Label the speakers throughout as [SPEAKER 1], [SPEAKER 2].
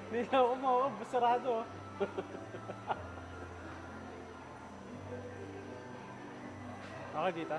[SPEAKER 1] Hindi na ako sarado. Ako dito.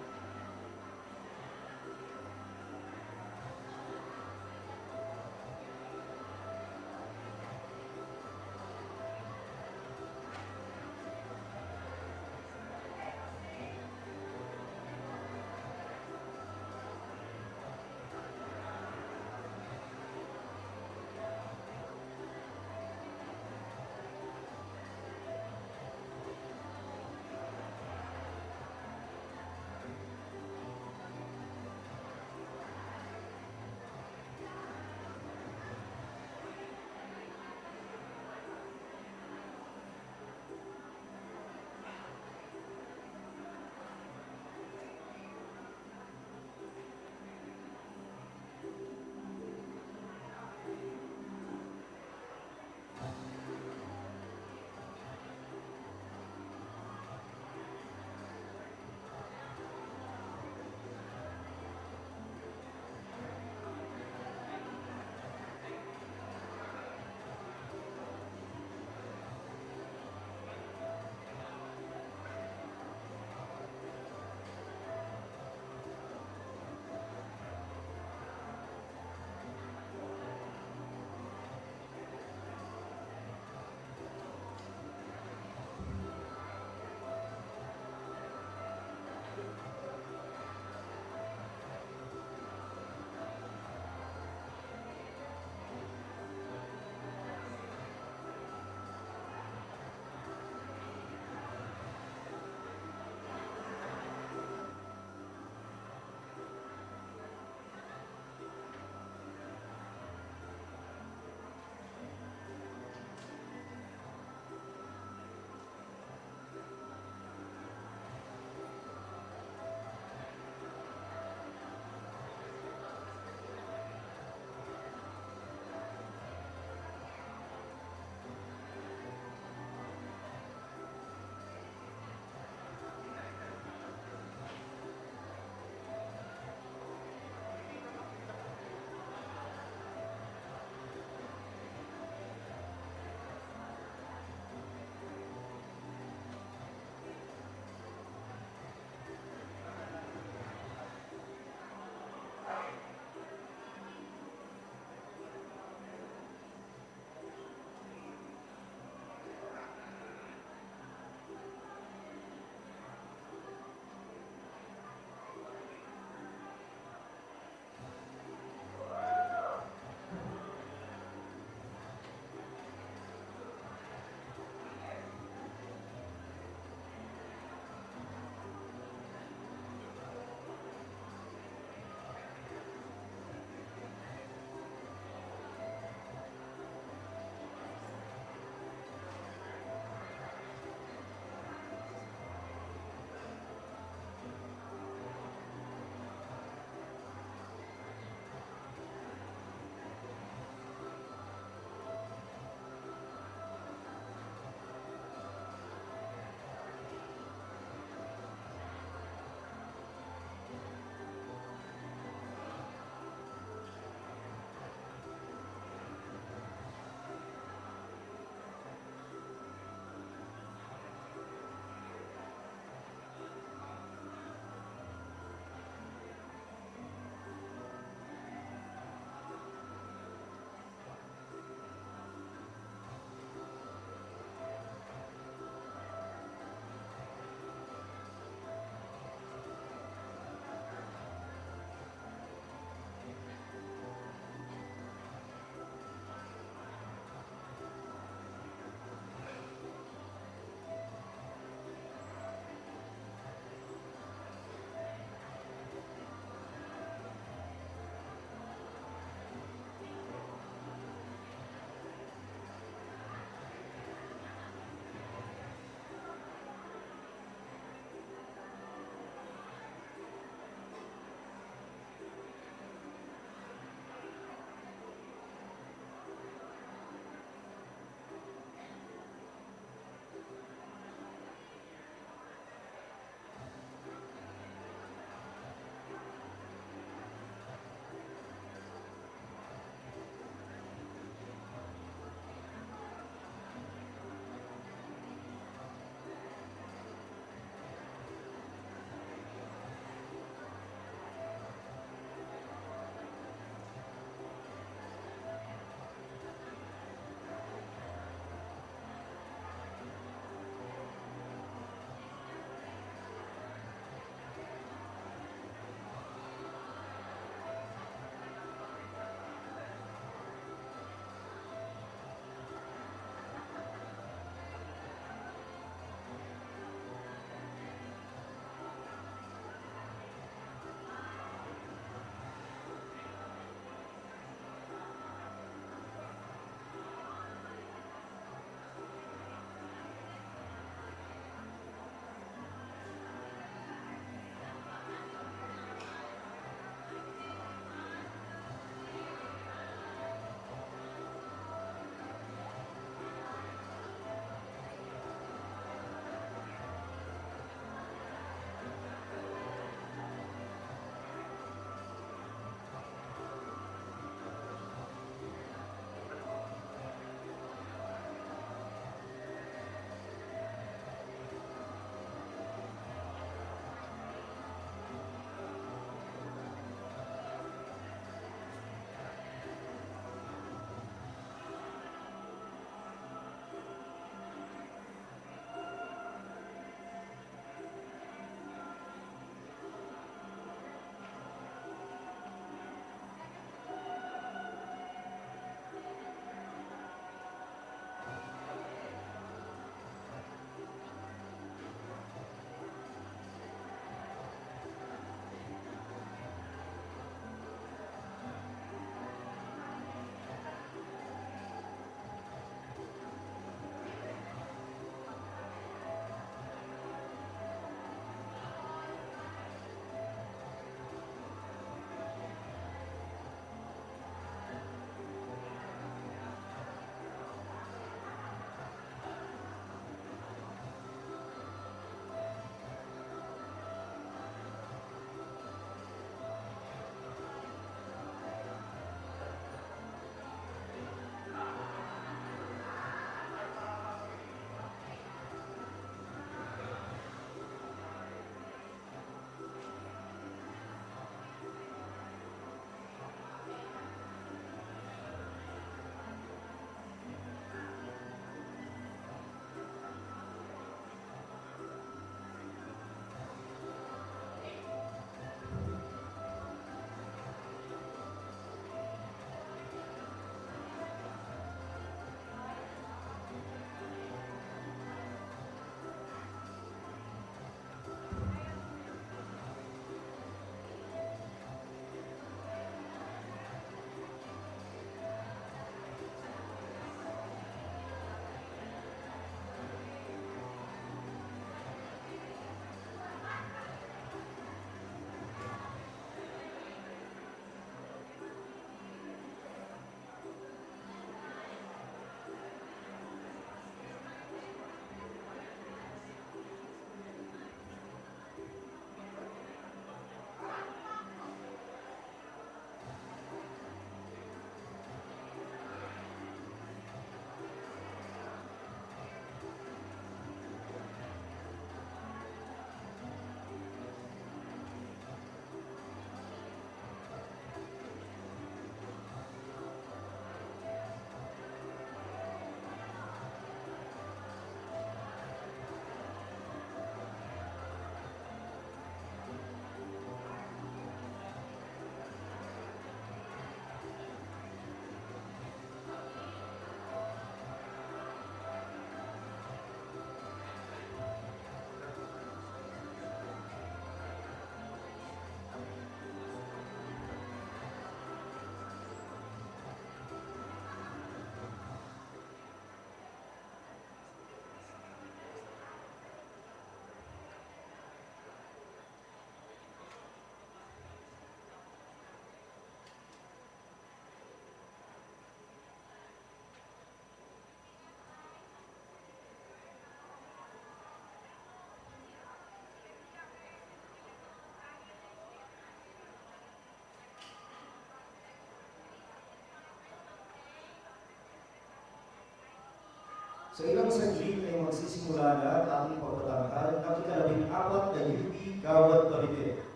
[SPEAKER 2] Sa ilang saglit ay magsisimula na ang ating pagtatangkal ng ika-14 na UP Gawad Plaridel.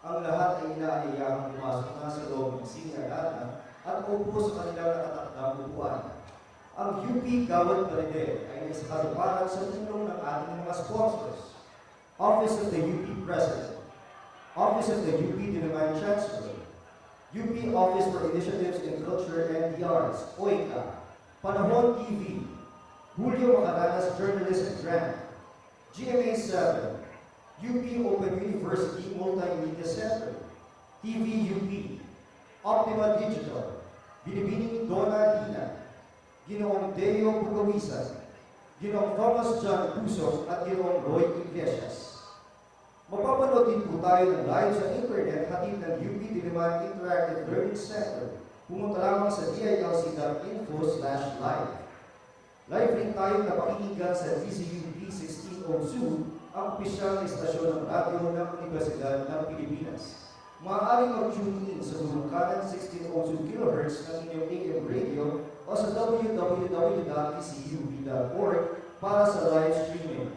[SPEAKER 2] Ang lahat ay inaanayahang pumasok na sa loob ng sinialata at upo sa kanilang nakatakdang upuan. Ang UP Gawad Plaridel ay naisakatuparan sa tulong ng ating mga sponsors: Office of the UP President, Office of the UP Diliman Chancellor, UP Office for Initiatives in Culture and the Arts, OICA, Panahon TV, Julio Macaranas Journalism Grant, GMA7, UP Open University Multimedia Center, TV-UP, Optima Digital, Binibining Donna Lina, Ginoong Deo Bugawisan, Ginoong Thomas John Puso at Ginoong Roy Iglesias. Mapapanood din po tayo ng live sa internet hatid ng UP Diliman Interactive Learning Center. Pumunta lamang sa dilc.info/live. Live rin tayong napakinggan sa DZUP 1602, ang opisyal na istasyon ng radyo ng Universidad ng Pilipinas. Maaaring mag-tune in sa bulungkanan 1602 kHz ng inyong AM radio o sa www.dzup.org para sa live streaming.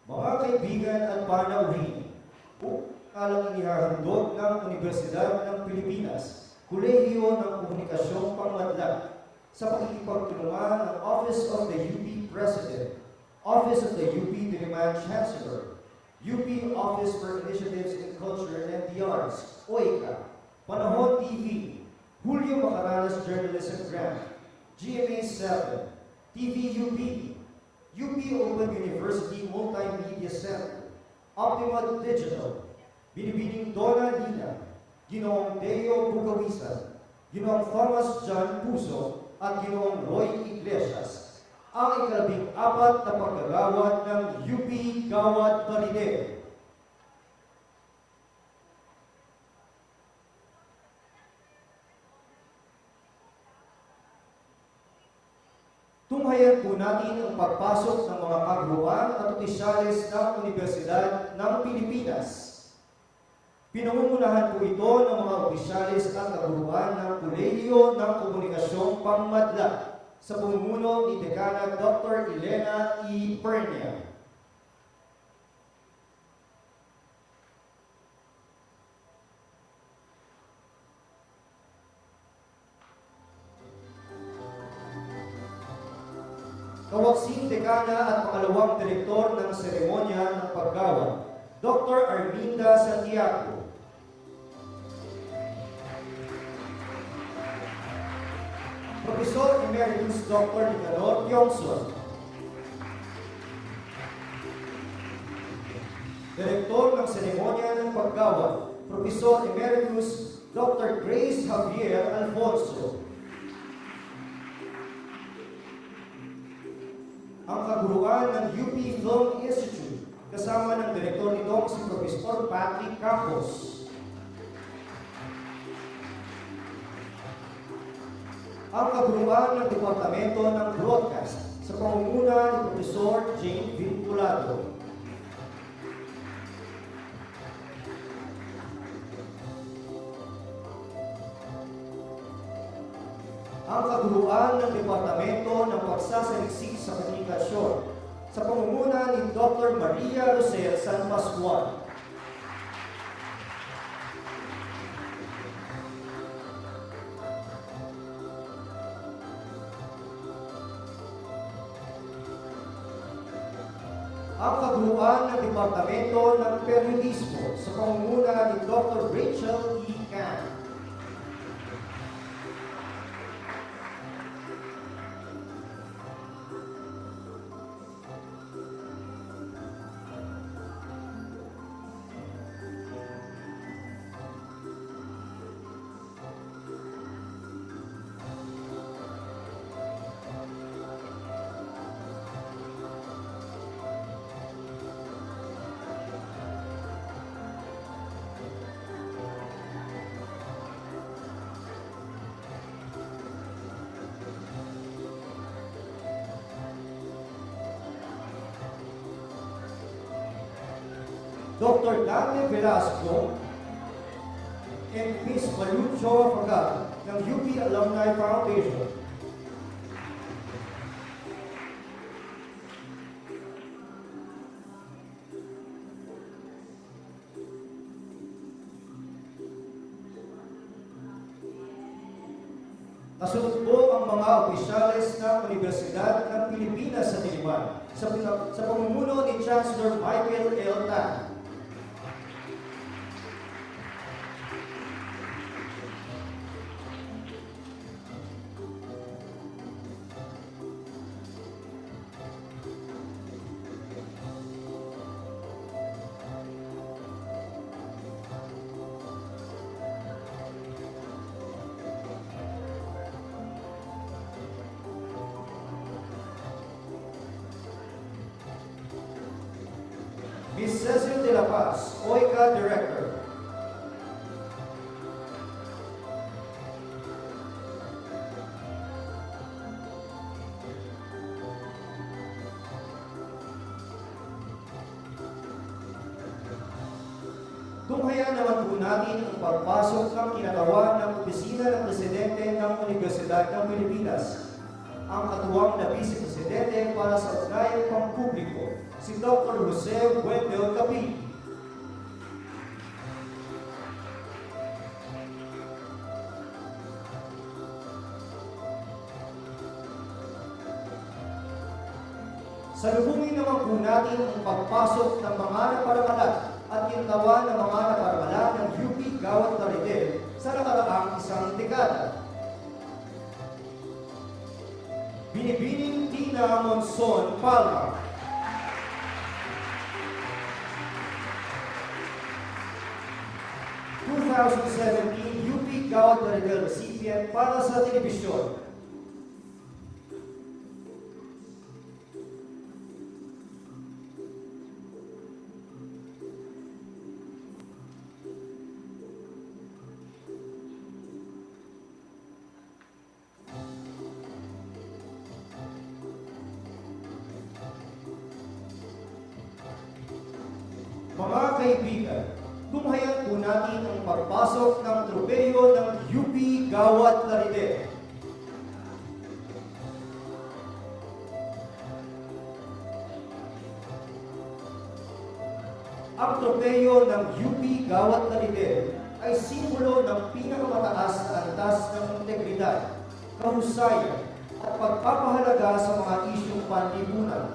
[SPEAKER 2] Mga kaibigan at panauhin, kalang inihahandog ng Universidad ng Pilipinas, Kolehiyo ng Komunikasyong Pangmadla, sa pakikipagtulungan ng Office of the UP President, Office of the UP Diliman Chancellor, UP Office for Initiatives in Culture and the Arts, OICA, Panahon TV, Julio Macaranas Journalism Grant, GMA7, TV-UP, UP Open University Multimedia Center, Optima Digital, Binibining Donna Lina, Ginoong Deo Bugawisan, Ginoong Thomas John Puso, at Ginoong Roy Iglesias, ang ika-14 na paggagawad ng UP Gawad Plaridel. Tunghayan po natin ang pagpasok ng mga kagrupan at opisyales ng Universidad ng Pilipinas. Pinangungunahan po ito ng mga opisyales at kagrupan ng Kolehiyo ng Komunikasyong Pangmadla sa pamumuno ni Dekana Dr. Elena E. Pernia. Kawaksing Dekana at pangalawang direktor ng seremonya ng paggawad, Dr. Arminda Santiago. Professor Emeritus Dr. Nicanor Tiongson. Direktor ng seremonya ng paggawad, Professor Emeritus Dr. Grace Javier Alfonso. Ang kaguruan ng UP Film Institute, kasama ng direktor nitong si Professor Patrick Campos. Ang kaguruan ng Departamento ng Broadcast sa pangunguna ni Professor Jane Vinculado. Ang kaguruan ng Departamento ng Pagsasaliksik sa Komunikasyon sa pamumuno ni Dr. Maria Rosel San Pascual. Ang kaguluhan ng Departamento ng Periodismo sa pamumuno ni Dr. Rachel E. Can. Dr. Dante Velasco and Ms. Malucho Fagal ng UP Alumni Foundation. Nasunod po ang mga opisyales ng Universidad ng Pilipinas sa Diliman sa pamumuno ni Chancellor Michael L. Tan. Ms. Cecil de la Paz, OICA Director. Tunghayan naman po natin ang pagpasok ng kinatawan ng Opisina ng Presidente ng Universidad ng Pilipinas, ang katuwang na Vice-Presidente para sa Ugnayan Pampubliko, si Dr. Jose Wendell Capili. Salubungin naman po natin ang pagpasok ng mga naparamalan at kinatawan ng mga naparamalan ng UP Gawad Plaridel sa nakaraang isang dekada. Binibining Tina Monson Palma. UP Gawad Plaridel recipient para sa telebisyon. Mga kaibigan, tunghayan po natin ang pagpasok ng tropeyo ng UP Gawad Plaridel. Ang tropeyo ng UP Gawad Plaridel ay simbolo ng pinakamataas na antas ng integridad, kahusayan at pagpapahalaga sa mga isyong panlipunan.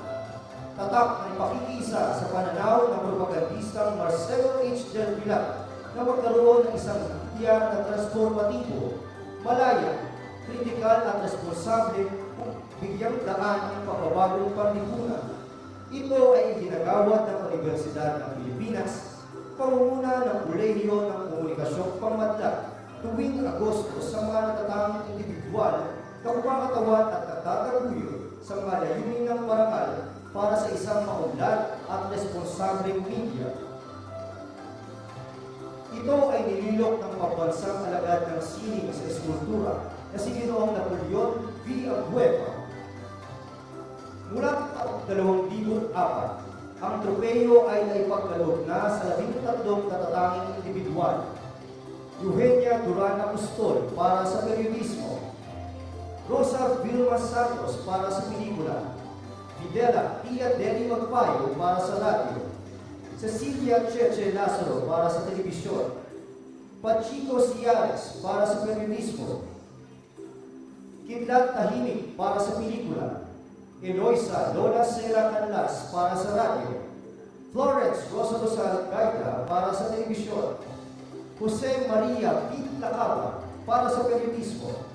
[SPEAKER 2] Tatak ang pakikisa sa pananaw ng propagandistang Marcelo H. Del Pilar na magkaroon ng isang tiyak na transformatibo, malaya, kritikal at responsable kung bigyang daan ang pagbabagong panlipunan. Ito ay ginagawad ng Universidad ng Pilipinas, pamumuna ng Kolehiyo ng Komunikasyong Pangmadla tuwing Agosto sa mga natatanging individual na kumakatawan at nagtataguyo sa mga layunin ng parangal para sa isang maunlad at responsableng media. Ito ay nililok ng pambansang alagad ng sining sa eskultura na si Ginoong Napoleon V. Agueva. Mula taong 2004, ang tropeyo ay naipagkaloob na sa 13 natatanging individual. Eugenia Duran Apostol para sa periodismo, Rosa Vilma Santos para sa pelikula, Fidela Tia Deli Magpayo para sa radyo, Cecilia Cheche Lazaro para sa telebisyon, Pachico Ciares para sa periodismo, Kidlat Tahimik para sa pelikula, Eloisa Lola Sera Canlas para sa radyo, Florence Rosa Rosal Gaita para sa telebisyon, Jose Maria Pete Lacaba para sa periodismo,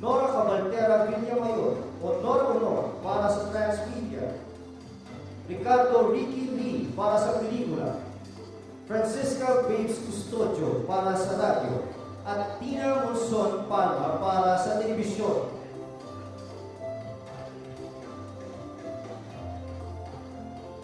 [SPEAKER 2] Nora Cabaltera Villamayor o Nora Honor para sa transmedia, Ricardo Ricky Lee para sa pelikula, Francisca Babes Custodio para sa radyo, at Tina Monson Palma para sa telebisyon.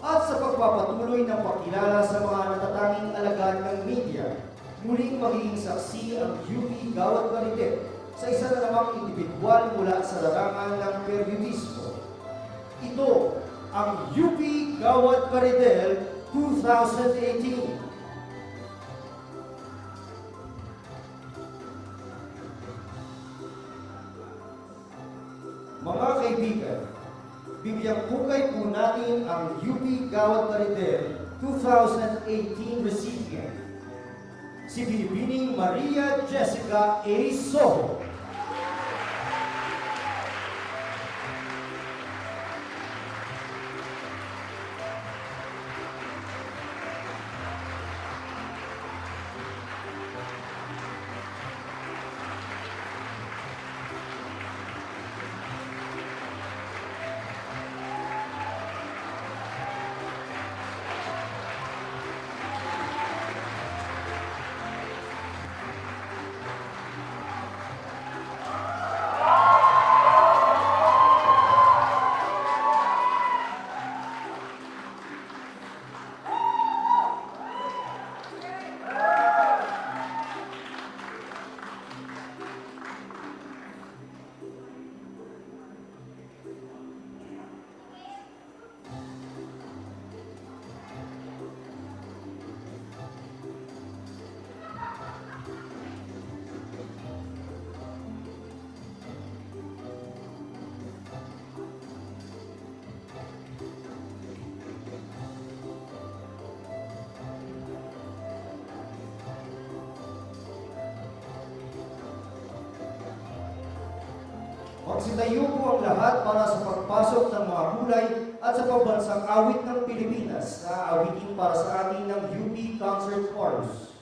[SPEAKER 2] At sa pagpapatuloy ng pakilala sa mga natatanging alagad ng media, muling magiging saksi ang UP Gawad Plaridel sa isa na namang indibidwal mula sa larangan ng periodismo. Ito ang UP Gawad Plaridel 2018. Mga kaibigan, bigyang hukay po natin ang UP Gawad Plaridel 2018 recipient, si Binibining Maria Jessica A. Soho. Magsitayo po ang lahat para sa pagpasok ng mga kulay at sa pambansang awit ng Pilipinas na awitin para sa atin ng UP Concert Chorus.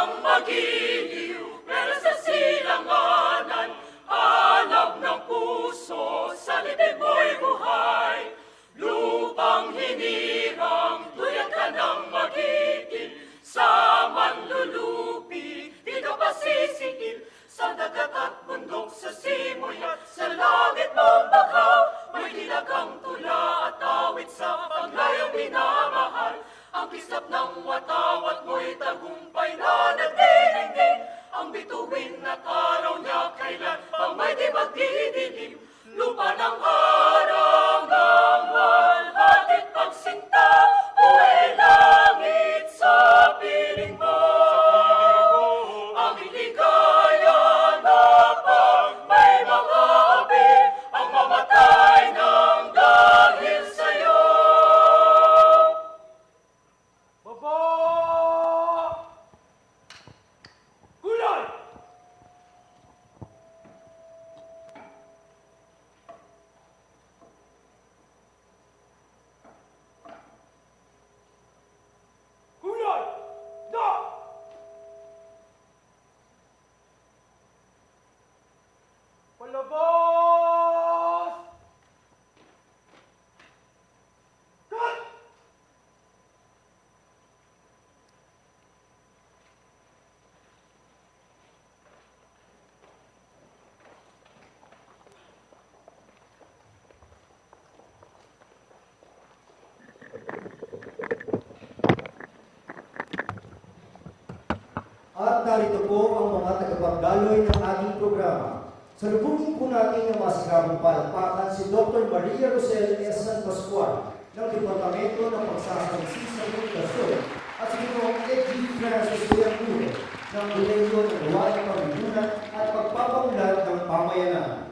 [SPEAKER 3] Magiliw, pero sa silanganan, hanap ng puso, sa libig mo'y buhay. Lupang hinirang, tuyang ka ng magiging, sa manlulupi, di ka pa sisigil. Sa dagat at bundok, sa simoy at sa langit mong bakaw, may dilagang tula at awit sa paglayong minamahal. Ang kislap ng watawat mo'y tagumpay na nagdidingding. Ang bituin at araw niya kailan pang may di magdidilim. Lupa ng harang ng walhatit pagsinta, buhay langit sa piling mo. Ang iligaya na pag
[SPEAKER 1] Palabas! Cut!
[SPEAKER 2] At narito po ang mga tagapagdaloy ng ating programa. Salubungin po natin ang masigabong palakpakan si Dr. Maria Rosel S. San Pascual ng Departamento ng Pagsasangsi sa Komunikasyon at si Ginoong Edgy Francis Villanueva ng Kolehiyo ng Gawaing Pamilipunan at Pagpapamulat ng Pamayanan.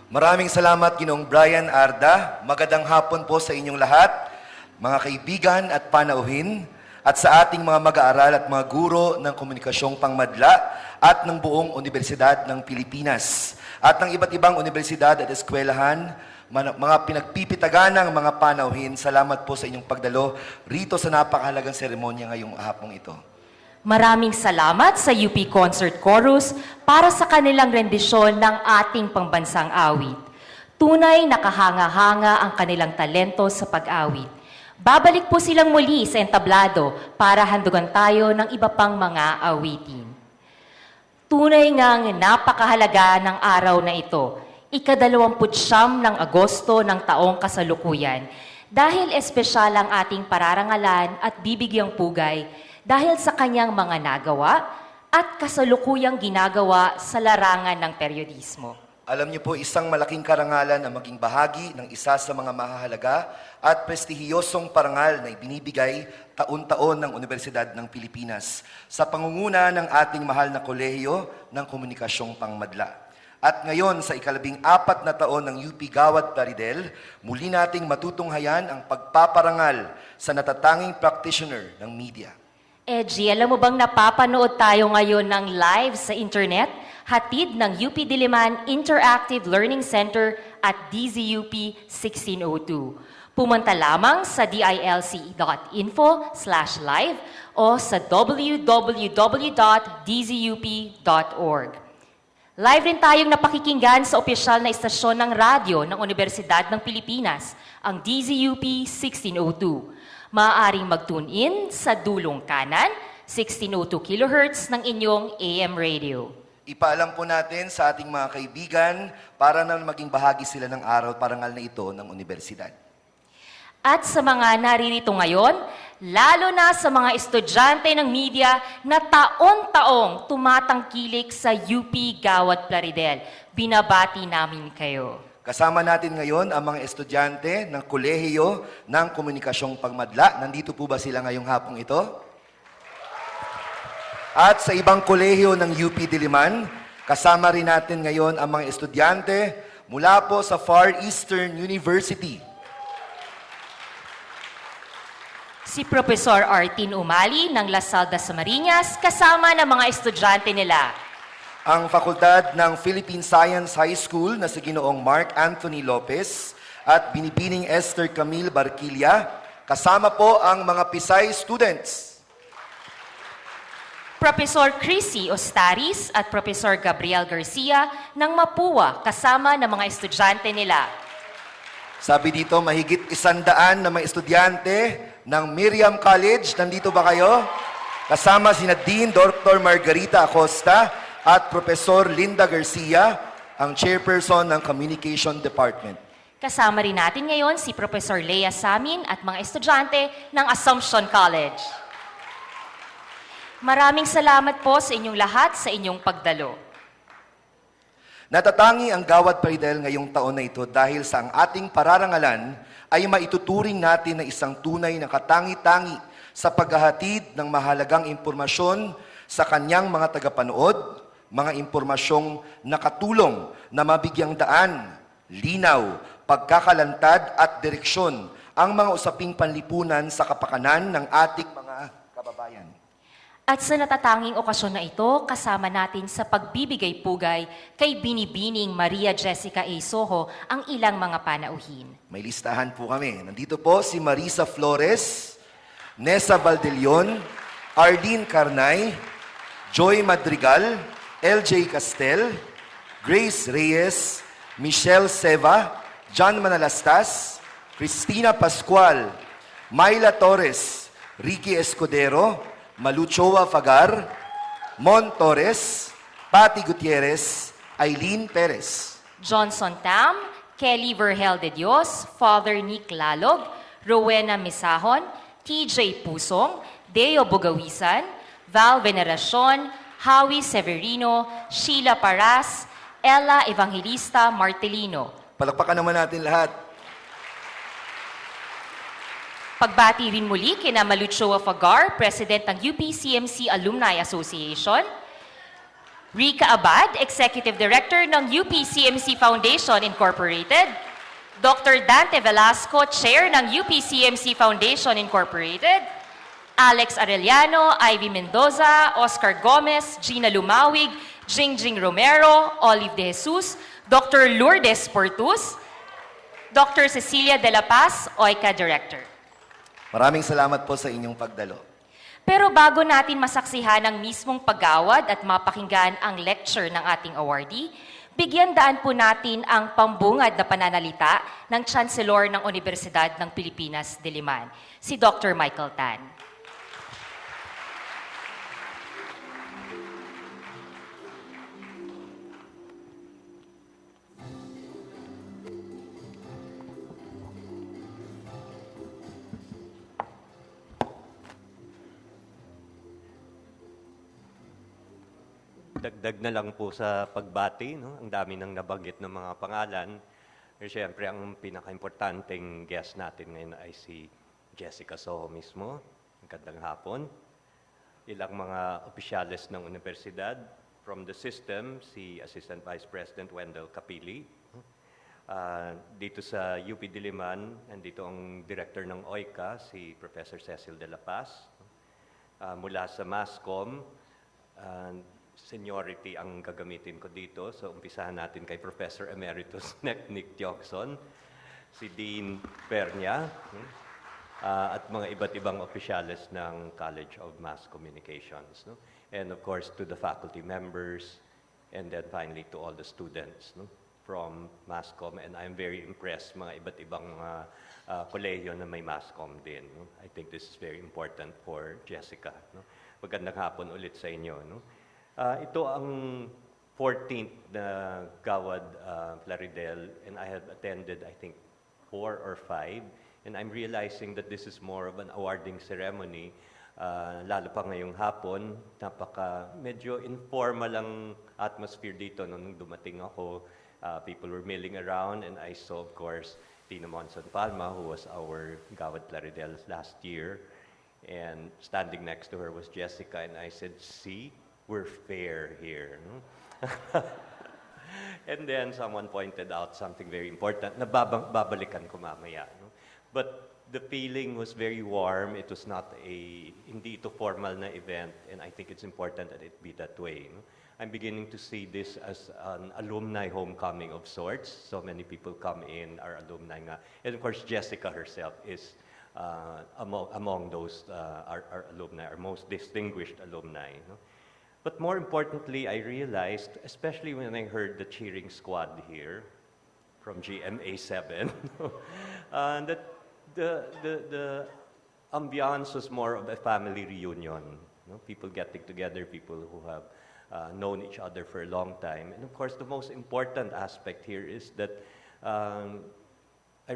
[SPEAKER 4] Maraming salamat, Ginoong Brian Arda. Magandang hapon po sa inyong lahat, mga kaibigan at panauhin, at sa ating mga mag-aaral at mga guro ng komunikasyong pangmadla at ng buong Universidad ng Pilipinas at ng iba't ibang universidad at eskwelahan, mga pinagpipitaganang mga panauhin. Salamat po sa inyong pagdalo rito sa napakahalagang seremonya ngayong hapong ito.
[SPEAKER 5] Maraming salamat sa UP Concert Chorus para sa kanilang rendisyon ng ating pambansang awit. Tunay nakahanga-hanga ang kanilang talento sa pag-awit. Babalik po silang muli sa entablado para handugan tayo ng iba pang mga awitin. Tunay ngang napakahalaga ng araw na ito, ika-29 ng Agosto ng taong kasalukuyan, dahil espesyal ang ating pararangalan at bibigyang pugay dahil sa kanyang mga nagawa at kasalukuyang ginagawa sa larangan ng periodismo.
[SPEAKER 4] Alam niyo po, isang malaking karangalan ang maging bahagi ng isa sa mga mahahalaga at prestihiyosong parangal na ibinibigay taon-taon ng Universidad ng Pilipinas sa pangunguna ng ating mahal na kolehiyo ng komunikasyong pangmadla. At ngayon, sa ika-14 na taon ng UP Gawad Plaridel, muli nating matutunghayan ang pagpaparangal sa natatanging practitioner ng media.
[SPEAKER 5] Edgy, alam mo bang napapanood tayo ngayon ng live sa internet? Hatid ng UP Diliman Interactive Learning Center at DZUP 1602. Pumunta lamang sa dilc.info/live o sa www.dzup.org. Live rin tayong napakikinggan sa opisyal na istasyon ng radyo ng Universidad ng Pilipinas, ang DZUP 1602. Maaaring mag-tune in sa dulong kanan, 1602 kHz ng inyong AM radio.
[SPEAKER 4] Ipaalam po natin sa ating mga kaibigan para na maging bahagi sila ng araw parangal na ito ng universidad.
[SPEAKER 5] At sa mga naririto ngayon, lalo na sa mga estudyante ng media na taon-taong tumatangkilik sa UP Gawad Plaridel, binabati namin kayo.
[SPEAKER 4] Kasama natin ngayon ang mga estudyante ng Kolehiyo ng Komunikasyong Pagmadla. Nandito po ba sila ngayong hapong ito? At sa ibang kolehiyo ng UP Diliman, kasama rin natin ngayon ang mga estudyante mula po sa Far Eastern University.
[SPEAKER 5] Si Professor Artin Umali ng La Salle Dasmariñas kasama ng mga estudyante nila.
[SPEAKER 4] Ang fakultad ng Philippine Science High School na si Ginoong Mark Anthony Lopez at Binibining Esther Camille Barquilla, kasama po ang mga Pisay students.
[SPEAKER 5] Professor Chrissy Ostaris at Professor Gabriel Garcia ng Mapua kasama ng mga estudyante nila.
[SPEAKER 4] Sabi dito, mahigit 100 na mga estudyante ng Miriam College. Nandito ba kayo? Kasama sina Dean Dr. Margarita Acosta at Professor Linda Garcia, ang chairperson ng Communication Department.
[SPEAKER 5] Kasama rin natin ngayon si Professor Lea Samin at mga estudyante ng Assumption College. Maraming salamat po sa inyong lahat sa inyong pagdalo.
[SPEAKER 4] Natatangi ang Gawad Plaridel ngayong taon na ito dahil sa ang ating pararangalan ay maituturing natin na isang tunay na katangi-tangi sa paghahatid ng mahalagang impormasyon sa kanyang mga tagapanood, mga impormasyong nakatulong na mabigyang daan, linaw, pagkakalantad at direksyon ang mga usaping panlipunan sa kapakanan ng ating mga kababayan.
[SPEAKER 5] At sa natatanging okasyon na ito, kasama natin sa pagbibigay pugay kay Binibining Maria Jessica A. Soho ang ilang mga panauhin.
[SPEAKER 4] May listahan po kami. Nandito po si Marisa Flores, Nessa Valdelion, Arlene Carnay, Joy Madrigal, LJ Castel, Grace Reyes, Michelle Seva, John Manalastas, Cristina Pascual, Myla Torres, Ricky Escudero, Maluchoa Fagar, Mon Torres, Patty Gutierrez, Eileen Perez.
[SPEAKER 5] Johnson Tam, Kelly Vergel de Dios, Father Nick Lalog, Rowena Misahon, TJ Pusong, Deo Bugawisan, Val Veneracion, Howie Severino, Sheila Paras, Ella Evangelista Martelino.
[SPEAKER 4] Palakpakan naman natin lahat.
[SPEAKER 5] Pagbati rin muli kina Maluchoa Fagar, President ng UPCMC Alumni Association, Rica Abad, Executive Director ng UPCMC Foundation Incorporated, Dr. Dante Velasco, Chair ng UPCMC Foundation Incorporated, Alex Arellano, Ivy Mendoza, Oscar Gomez, Gina Lumawig, Jingjing Romero, Olive De Jesus, Dr. Lourdes Portus, Dr. Cecilia De La Paz, OICA Director.
[SPEAKER 4] Maraming salamat po sa inyong pagdalo.
[SPEAKER 5] Pero bago natin masaksihan ang mismong paggawad at mapakinggan ang lecture ng ating awardee, bigyan daan po natin ang pambungad na pananalita ng Chancellor ng Universidad ng Pilipinas, Diliman, si Dr. Michael Tan.
[SPEAKER 6] Dagdag na lang po sa pagbati, no? Ang dami nang nabanggit ng mga pangalan. Pero siyempre, ang pinaka-importanting guest natin ngayon ay si Jessica Soho mismo. Magandang hapon. Ilang mga opisyales ng universidad. From the system, si Assistant Vice President Wendell Capili. Dito sa UP Diliman, nandito ang Director ng OICA, si Professor Cecil De La Paz. Mula sa MASCOM, seniority ang gagamitin ko dito. So, umpisahan natin kay Professor Emeritus Nick Tiocson, si Dean Pernia, at mga iba't ibang opisyales ng College of Mass Communications. No? And of course, to the faculty members, and then finally to all the students, no? From MASCOM. And I'm very impressed mga iba't ibang kolehiyo na may MASCOM din. No? I think this is very important for Jessica. No? Magandang hapon ulit sa inyo. No? Ito ang 14th na Gawad Plaridel, and I have attended, I think, 4 or 5, and I'm realizing that this is more of an awarding ceremony, lalo pa ngayong hapon. Medyo informal ang atmosphere dito nung dumating ako. People were milling around, and I saw, of course, Tina Monson Palma, who was our Gawad Plaridel last year, and standing next to her was Jessica, and I said, see? We're fair here. No? And then someone pointed out something very important na babalikan ko mamaya. No? But the feeling was very warm. It was not hindi ito formal na event, and I think it's important that it be that way. No? I'm beginning to see this as an alumni homecoming of sorts. So many people come in, are alumni nga. And of course, Jessica herself is among those our alumni, our most distinguished alumni. No? But more importantly, I realized, especially when I heard the cheering squad here from GMA 7, that the ambiance was more of a family reunion. You know, people getting together, people who have known each other for a long time. And of course, the most important aspect here is that I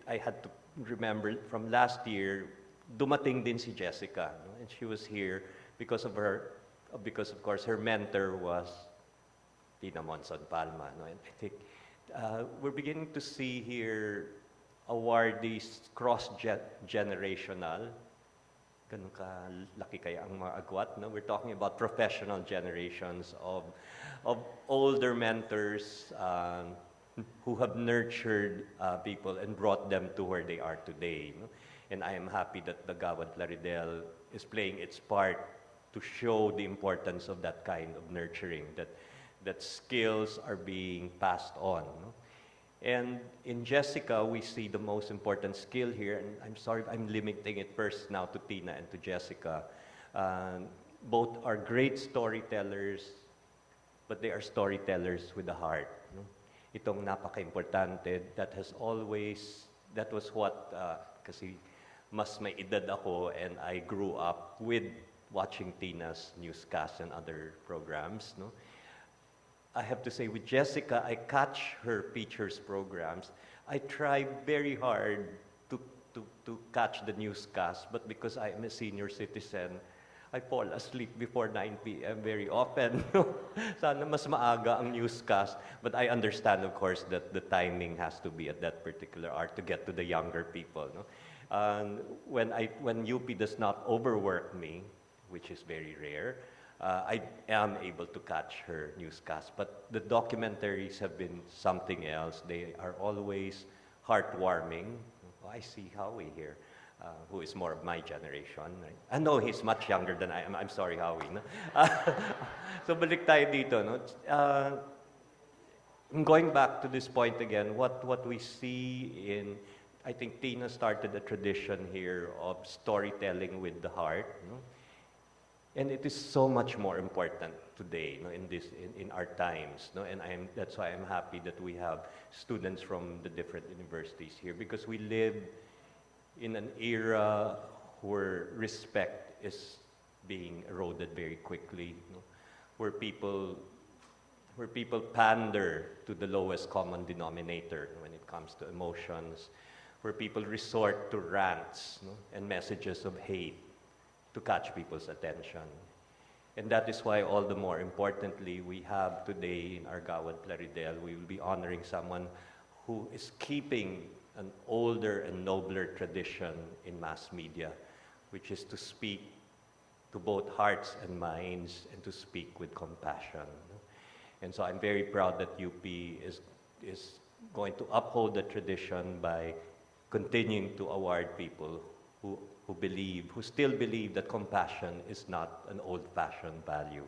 [SPEAKER 6] had to remember from last year, dumating din si Jessica, no? And she was here because of course her mentor was Tina Monson Palma. No? And I think we're beginning to see here awardees cross-generational. Ganun ka laki kaya ang mga agwat. No? We're talking about professional generations of older mentors who have nurtured people and brought them to where they are today. No? And I am happy that the Gawad Plaridel is playing its part to show the importance of that kind of nurturing, that skills are being passed on. No? And in Jessica, we see the most important skill here, and I'm sorry if I'm limiting it first now to Tina and to Jessica. Both are great storytellers, but they are storytellers with a heart. No? Itong napaka-importante, that was what, kasi mas may edad ako and I grew up with watching Tina's newscast and other programs. No? I have to say, with Jessica, I catch her features programs. I try very hard to catch the newscast, but because I am a senior citizen, I fall asleep before 9 p.m. very often. Sana mas maaga ang newscast, but I understand, of course, that the timing has to be at that particular hour to get to the younger people. No? When UP does not overwork me, which is very rare, I am able to catch her newscast. But the documentaries have been something else. They are always heartwarming. Oh, I see Howie here, who is more of my generation. Right? I know he's much younger than I am. I'm sorry, Howie. No? So balik tayo dito. No? Going back to this point again, what we see in, I think Tina started a tradition here of storytelling with the heart. No? And it is so much more important today, no, in our times, no? And that's why I'm happy that we have students from the different universities here, because we live in an era where respect is being eroded very quickly, no? where people pander to the lowest common denominator when it comes to emotions, where people resort to rants, no, and messages of hate to catch people's attention. And that is why, all the more importantly, we have today in our Gawad Plaridel, we will be honoring someone who is keeping an older and nobler tradition in mass media, which is to speak to both hearts and minds and to speak with compassion. And so I'm very proud that UP is going to uphold the tradition by continuing to award people who still believe that compassion is not an old-fashioned value.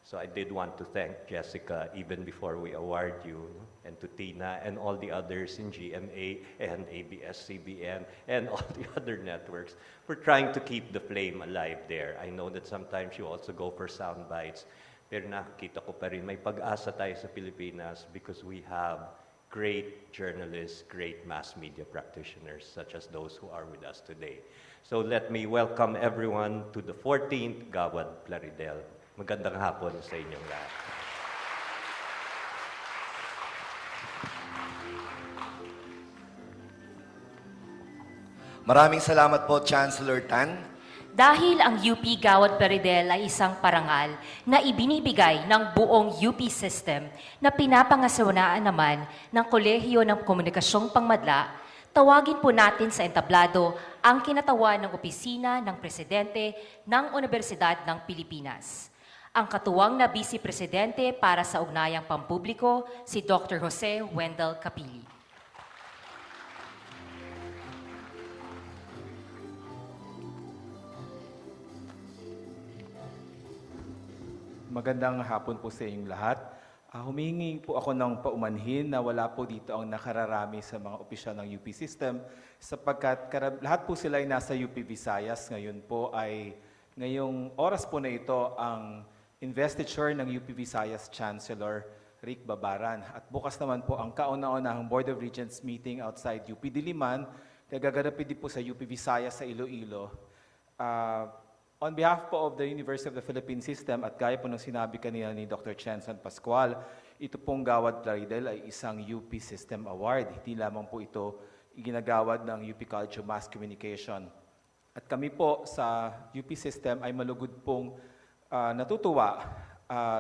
[SPEAKER 6] So I did want to thank Jessica even before we award you, and to Tina and all the others in GMA and ABS-CBN and all the other networks for trying to keep the flame alive there. I know that sometimes you also go for sound bites, pero nakikita ko pa rin may pag-asa tayo sa Pilipinas because we have great journalists, great mass media practitioners, such as those who are with us today. So let me welcome everyone to the 14th Gawad Plaridel. Magandang hapon sa inyong lahat.
[SPEAKER 4] Maraming salamat po, Chancellor Tan.
[SPEAKER 5] Dahil ang UP Gawad Plaridel ay isang parangal na ibinibigay ng buong UP system na pinapangasawanaan naman ng Kolehiyo ng Komunikasyong Pangmadla, tawagin po natin sa entablado ang kinatawan ng Opisina ng Presidente ng Universidad ng Pilipinas. Ang katuwang na Vice Presidente para sa Ugnayang Pampubliko, si Dr. Jose Wendell Capili.
[SPEAKER 7] Magandang hapon po sa inyong lahat. Humingi po ako ng paumanhin na wala po dito ang nakararami sa mga opisyal ng UP system sapagkat lahat po sila ay nasa UP Visayas. Ngayon po ay, ngayong oras po na ito ang investiture ng UP Visayas Chancellor Rick Babaran. At bukas naman po ang kauna-unahang Board of Regents meeting outside UP Diliman na gaganapin din po sa UP Visayas sa Iloilo. On behalf po of the University of the Philippines System at gaya po ng sinabi kanina ni Dr. Chenson Pascual, ito pong Gawad Plaridel ay isang UP System Award. Hindi lamang po ito iginagawad ng UP College of Mass Communication. At kami po sa UP System ay malugod pong natutuwa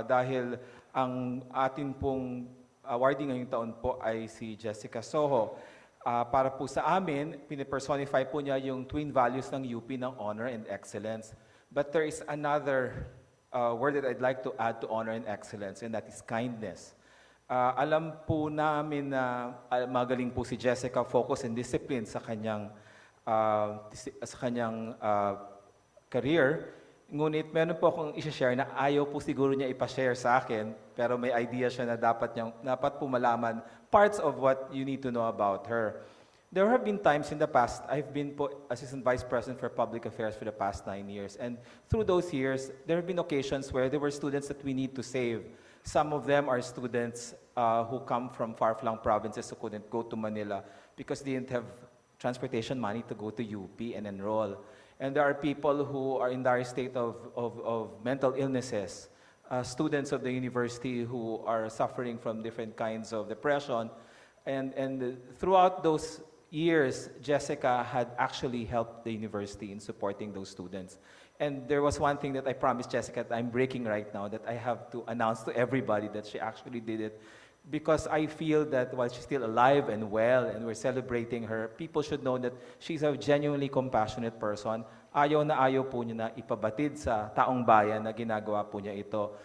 [SPEAKER 7] dahil ang atin pong awardee ngayong taon po ay si Jessica Soho. Para po sa amin, pinipersonify po niya yung twin values ng UP ng honor and excellence. But there is another word that I'd like to add to honor and excellence, and that is kindness. Alam po namin na magaling po si Jessica focus and discipline sa kanyang career. Ngunit meron po akong i-share na ayaw po siguro niya ipashare sa akin, pero may idea siya na dapat po malaman parts of what you need to know about her. There have been times in the past, I've been Assistant Vice President for Public Affairs for the past 9 years. And through those years, there have been occasions where there were students that we need to save. Some of them are students who come from far-flung provinces who couldn't go to Manila because they didn't have transportation money to go to UP and enroll. And there are people who are in dire state of mental illnesses, students of the university who are suffering from different kinds of depression. And throughout those years, Jessica had actually helped the university in supporting those students. And there was one thing that I promised Jessica that I'm breaking right now, that I have to announce to everybody that she actually did it. Because I feel that while she's still alive and well and we're celebrating her, people should know that she's a genuinely compassionate person. Ayaw na ayaw po niya na ipabatid sa taong bayan na ginagawa po niya ito.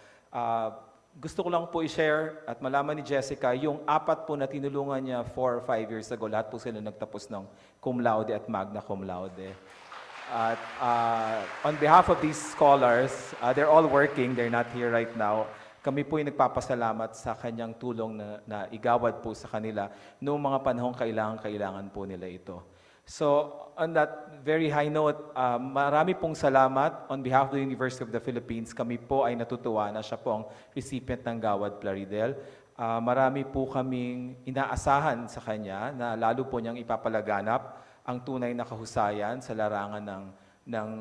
[SPEAKER 7] Gusto ko lang po i-share at malaman ni Jessica, yung 4 po na tinulungan niya 4 or 5 years ago, lahat po sila nagtapos ng cum laude at magna cum laude. At on behalf of these scholars, they're all working, they're not here right now. Kami po ay nagpapasalamat sa kanyang tulong na igawad po sa kanila noong mga panahong kailangan po nila ito. So, on that very high note, marami pong salamat on behalf of the University of the Philippines. Kami po ay natutuwa na siya po ang recipient ng Gawad Plaridel. Marami po kaming inaasahan sa kanya na lalo po niyang ipapalaganap ang tunay na kahusayan sa larangan ng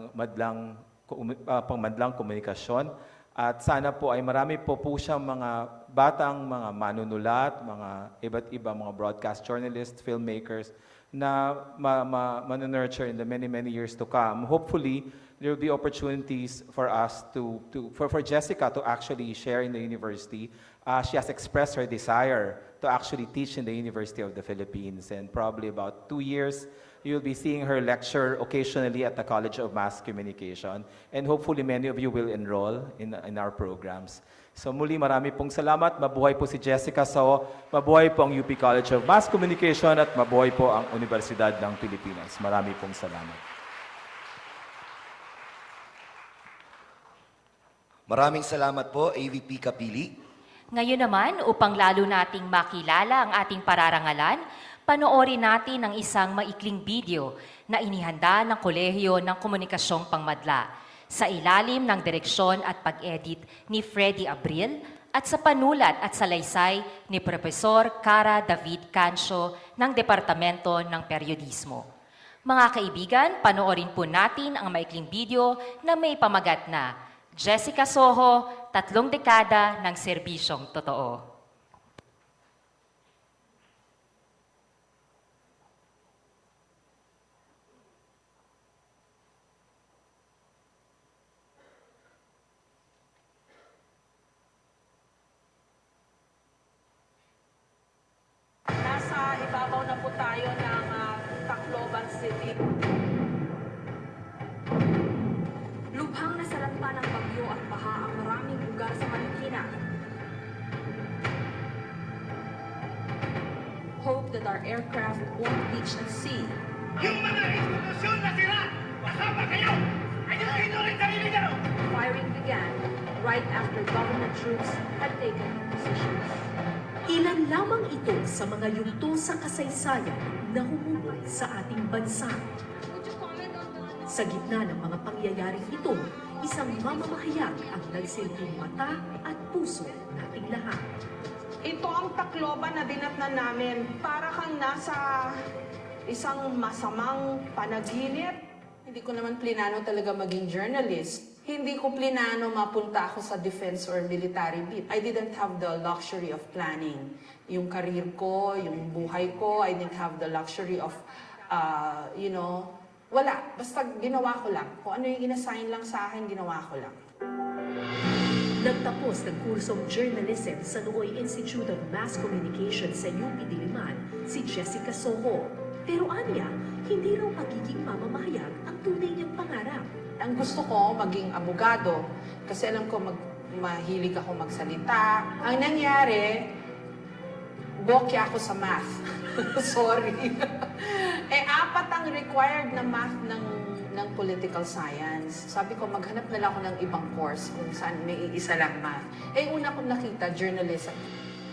[SPEAKER 7] pangmadlang komunikasyon. At sana po ay marami po siyang mga batang, mga manunulat, mga iba't iba, mga broadcast journalists, filmmakers, na ma-nurture in the many years to come. Hopefully, there will be opportunities for us for Jessica to actually share in the university. She has expressed her desire to actually teach in the University of the Philippines. And probably about 2 years, you'll be seeing her lecture occasionally at the College of Mass Communication. And hopefully, many of you will enroll in our programs. So muli, marami pong salamat. Mabuhay po si Jessica Soho, mabuhay po ang UP College of Mass Communication, at mabuhay po ang Universidad ng Pilipinas. Marami pong salamat.
[SPEAKER 4] Maraming salamat po, AVP Kapili.
[SPEAKER 5] Ngayon naman, upang lalo nating makilala ang ating pararangalan, panoorin natin ang isang maikling video na inihanda ng Kolehiyo ng Komunikasyong Pangmadla sa ilalim ng direksyon at pag-edit ni Freddy Abril at sa panulat at salaysay ni Profesor Cara David Cancio ng Departamento ng Periodismo. Mga kaibigan, panoorin po natin ang maikling video na may pamagat na Jessica Soho, 3 dekada ng serbisyong totoo.
[SPEAKER 8] Nasa ibabaw na po tayo ng Tacloban City.
[SPEAKER 9] Lubhang nasalampa ng bagyo at baha ang maraming lugar sa Marikina. Hope that our aircraft won't reach the sea.
[SPEAKER 3] Yung mga institusyon na sila, kasama kayo! Ayusin nyo rin sarili nyo!
[SPEAKER 9] Firing began right after government troops had taken positions. Ilan lamang ito sa mga yugto sa kasaysayan na humubog sa ating bansa. Sa gitna ng mga pangyayaring ito, isang mamamahayag ang nagsilbing mata at puso nating lahat.
[SPEAKER 8] Ito ang Tacloban na dinatnan namin. Para kang nasa isang masamang panaginip.
[SPEAKER 10] Hindi ko naman plinano talaga maging journalist. Hindi ko plinano mapunta ako sa defense or military beat. I didn't have the luxury of planning. Yung career ko, yung buhay ko, I didn't have the luxury of, wala. Basta ginawa ko lang. Kung ano yung inassign lang sa akin, ginawa ko lang.
[SPEAKER 9] Nagtapos ng kursong journalism sa Nooy Institute of Mass Communication sa UP Diliman, si Jessica Soho. Pero anya, hindi raw magiging mamamahayag ang tunay niyang pangarap.
[SPEAKER 10] Ang gusto ko, maging abogado. Kasi alam ko, mahilig ako magsalita. Ang nangyari, bokya ako sa math. Sorry. 4 ang required na math ng political science. Sabi ko, maghanap na lang ako ng ibang course kung saan may isa lang math. Una kong nakita, journalism.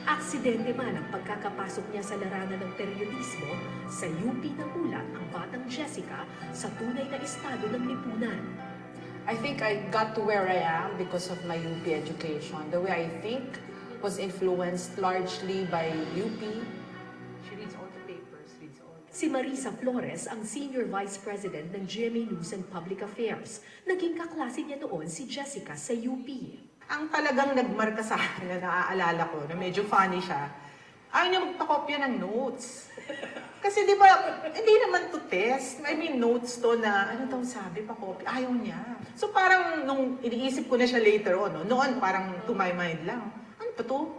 [SPEAKER 9] Aksidente man ang pagkakapasok niya sa larangan ng periodismo, sa UP namulat ang batang Jessica sa tunay na estado ng lipunan.
[SPEAKER 10] I think I got to where I am because of my UP education. The way I think was influenced largely by UP. She reads all the papers, reads all the...
[SPEAKER 9] Si Marisa Flores ang Senior Vice President ng GMA News and Public Affairs. Naging kaklase niya noon si Jessica sa UP.
[SPEAKER 10] Ang talagang nagmarka sa akin na naaalala ko, na medyo funny siya, ayaw niya magpakopya ng notes. Kasi di ba, hindi naman to test. I mean, notes to na, ano daw sabi, pakopya. Ayaw niya. So parang nung iniisip ko na siya later on, no? Noon parang to my mind lang, ano pa to?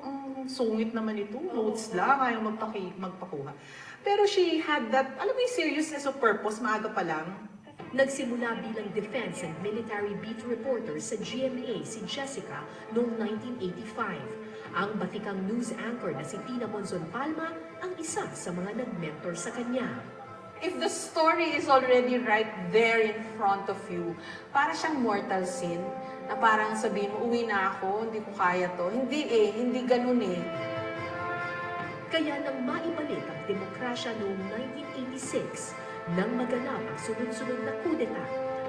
[SPEAKER 10] Sungit naman ito. Notes lang, ayaw magpakuha. Pero she had that, alam mo yung seriousness of purpose, maaga pa lang.
[SPEAKER 9] Nagsimula bilang defense and military beat reporter sa GMA si Jessica noong 1985. Ang batikang news anchor na si Tina Monzon Palma ang isa sa mga nag-mentor sa kanya.
[SPEAKER 10] If the story is already right there in front of you, para siyang mortal sin, na parang sabihin mo, uwi na ako, hindi ko kaya to. Hindi ganun eh.
[SPEAKER 9] Kaya nang maibalik ang demokrasya noong 1986, nang maganap ang sunod-sunod na kudeta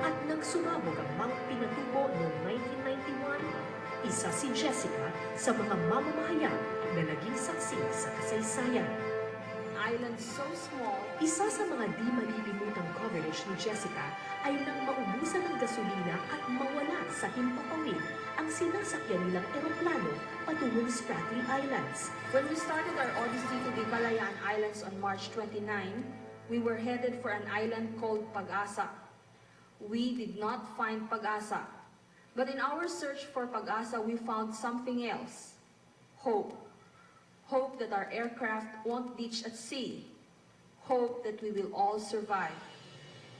[SPEAKER 9] at nang sumabog ang Mount Pinatubo noong 1991, isa si Jessica sa mga mamamahayag na naging saksi sa kasaysayan.
[SPEAKER 10] Island so small.
[SPEAKER 9] Isa sa mga di malilimutang coverage ni Jessica ay nang maubusan ng gasolina at mawala sa himpapawid ang sinasakyan nilang eroplano patungong Spratly Islands.
[SPEAKER 11] When we started our odyssey to the Kalayaan Islands on March 29, we were headed for an island called Pag-asa. We did not find Pag-asa. But in our search for Pag-asa, we found something else. Hope. Hope that our aircraft won't ditch at sea. Hope that we will all survive.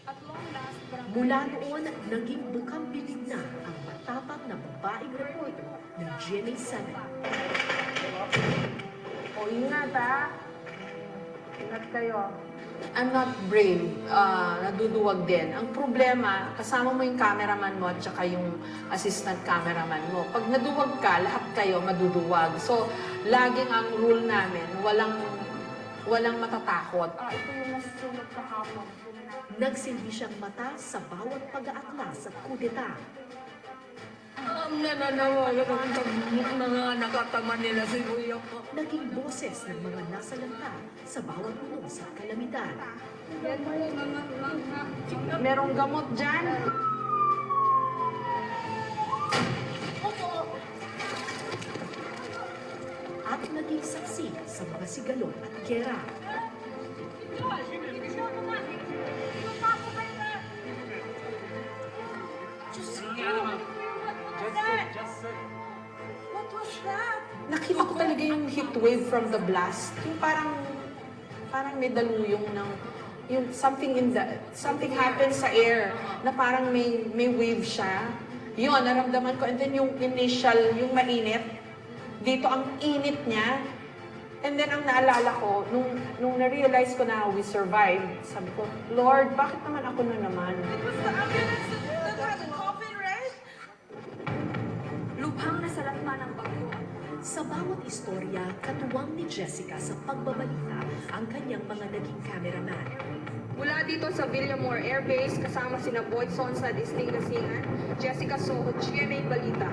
[SPEAKER 11] At long last,
[SPEAKER 9] Mula noon, naging bukang bibig na ang matapang na babaeng reporter ng GMA7.
[SPEAKER 10] O ingat ha. Ingat kayo. I'm not brave, naduduwag din. Ang problema, kasama mo yung cameraman mo at saka yung assistant cameraman mo. Pag naduwag ka, lahat kayo maduduwag. So, laging ang rule namin, walang matatakot.
[SPEAKER 11] ito yung nasusunod kahapon.
[SPEAKER 9] Nagsilbi siyang mata sa bawat pag-aatlas at kudeta.
[SPEAKER 11] Nananawagan ang mga nakatama nila si Kuya ko.
[SPEAKER 9] Naging boses ng mga nasalanta sa bawat unos at kalamidad.
[SPEAKER 10] Merong gamot dyan.
[SPEAKER 9] At naging saksi sa mga sigalot at gera.
[SPEAKER 10] What was that? Nakita ko talaga yung heat wave from the blast. Yung parang may daluyong ng yung something happens sa air na parang may wave siya. Yun, naramdaman ko. And then yung initial, yung mainit, dito ang init niya. And then ang naalala ko, nung na-realize ko na we survived, sabi ko, Lord, bakit naman ako na naman?
[SPEAKER 11] Lubhang nasalatma ng bagyo.
[SPEAKER 9] Sa bawat istorya, katuwang ni Jessica sa pagbabalita ang kanyang mga naging cameraman.
[SPEAKER 11] Mula dito sa Villamore Air Base, kasama sina Boyd Sons na Disting Gasingan, Jessica Soho, GMA Balita.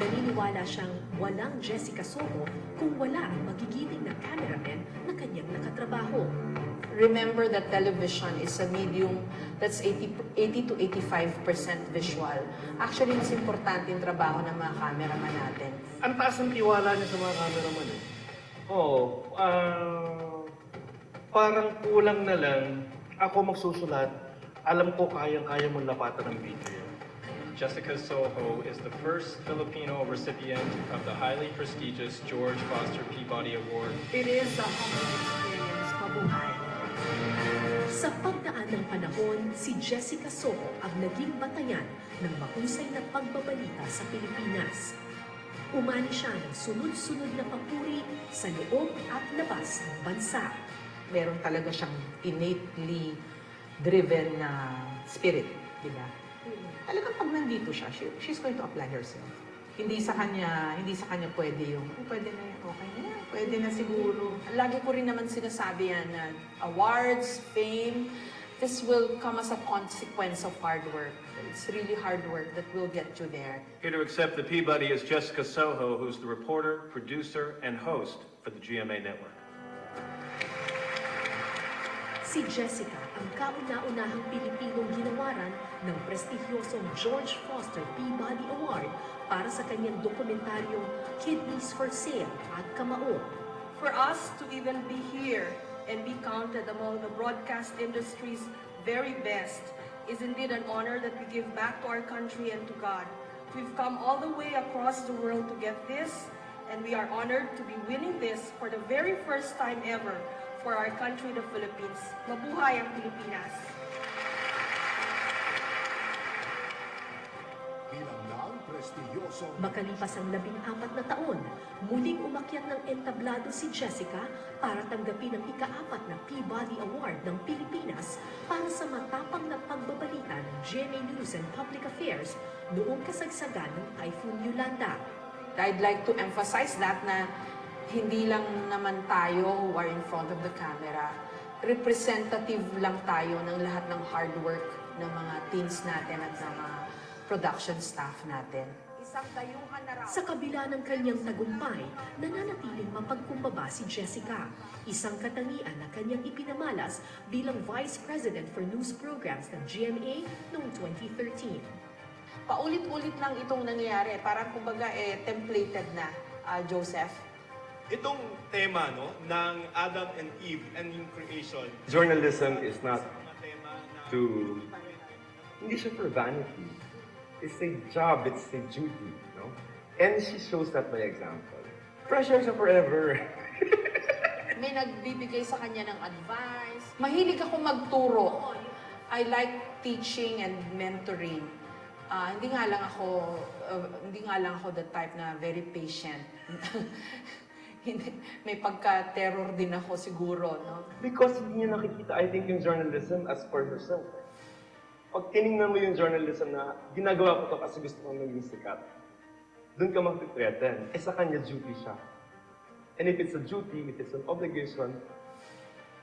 [SPEAKER 9] Naniniwala siyang walang Jessica Soho kung wala ang magigiting na cameraman na kanyang nakatrabaho.
[SPEAKER 10] Remember that television is a medium that's 80 to 85% visual. Actually, mas importante yung trabaho ng mga cameraman natin.
[SPEAKER 1] Ang taas ng tiwala niya sa mga cameraman eh. Oo. Parang kulang na lang ako magsusulat. Alam ko kayang-kaya mong lapatan ng video yan.
[SPEAKER 12] Jessica Soho is the first Filipino recipient of the highly prestigious George Foster Peabody Award.
[SPEAKER 10] It is a humbling experience, mabuhay.
[SPEAKER 9] Sa pagdaan ng panahon, si Jessica Soho ang naging batayan ng mahusay na pagbabalita sa Pilipinas. Umani siya ng sunod-sunod na papuri sa loob at labas ng bansa.
[SPEAKER 10] Meron talaga siyang innately driven na spirit, di ba? Talagang pag nandito siya, she's going to apply herself. hindi sa kanya pwede yung, pwede na yan, okay na yan, pwede na siguro. Lagi ko rin naman sinasabi yan na awards, fame, this will come as a consequence of hard work. It's really hard work that will get you there.
[SPEAKER 12] Here to accept the Peabody is Jessica Soho, who's the reporter, producer, and host for the GMA Network.
[SPEAKER 9] Si Jessica ang kauna-unahang Pilipinong ginawaran ng prestigyosong George Foster Peabody Award para sa kanyang dokumentaryong Kidneys for Sale at Kamao.
[SPEAKER 8] For us to even be here and be counted among the broadcast industry's very best is indeed an honor that we give back to our country and to God. We've come all the way across the world to get this, and we are honored to be winning this for the very first time ever for our country, the Philippines. Mabuhay ang Pilipinas!
[SPEAKER 9] Makalipas ang 14 na taon, muling umakyat ng entablado si Jessica para tanggapin ang ika-4 na Peabody Award ng Pilipinas para sa matapang na pagbabalita ng GMA News and Public Affairs noong kasagsagan ng Typhoon Yolanda.
[SPEAKER 10] I'd like to emphasize that na hindi lang naman tayo who are in front of the camera. Representative lang tayo ng lahat ng hard work ng mga teams natin at ng mga production staff natin.
[SPEAKER 8] Isang dayuhan na raw.
[SPEAKER 9] Sa kabila ng kanyang tagumpay, nananatiling mapagkumbaba si Jessica, isang katangian na kanyang ipinamalas bilang Vice President for News Programs ng GMA noong 2013.
[SPEAKER 10] Paulit-ulit lang itong nangyayari. Parang kumbaga templated na, Joseph.
[SPEAKER 13] Itong tema ng Adam and Eve and yung creation.
[SPEAKER 14] Journalism is not hindi siya for vanity. It's a job, it's a duty, no? And she shows that by example. Pressure siya forever.
[SPEAKER 10] May nagbibigay sa kanya ng advice. Mahilig ako magturo. I like teaching and mentoring. Hindi nga lang ako the type na very patient. May pagka-terror din ako siguro, no?
[SPEAKER 14] Because hindi niya nakikita, I think, yung journalism as for herself. Pag tinignan mo yung journalism na ginagawa ko to kasi gusto ko maging sikat, doon ka mag-threaten. Sa kanya, duty siya. And if it's a duty, if it's an obligation,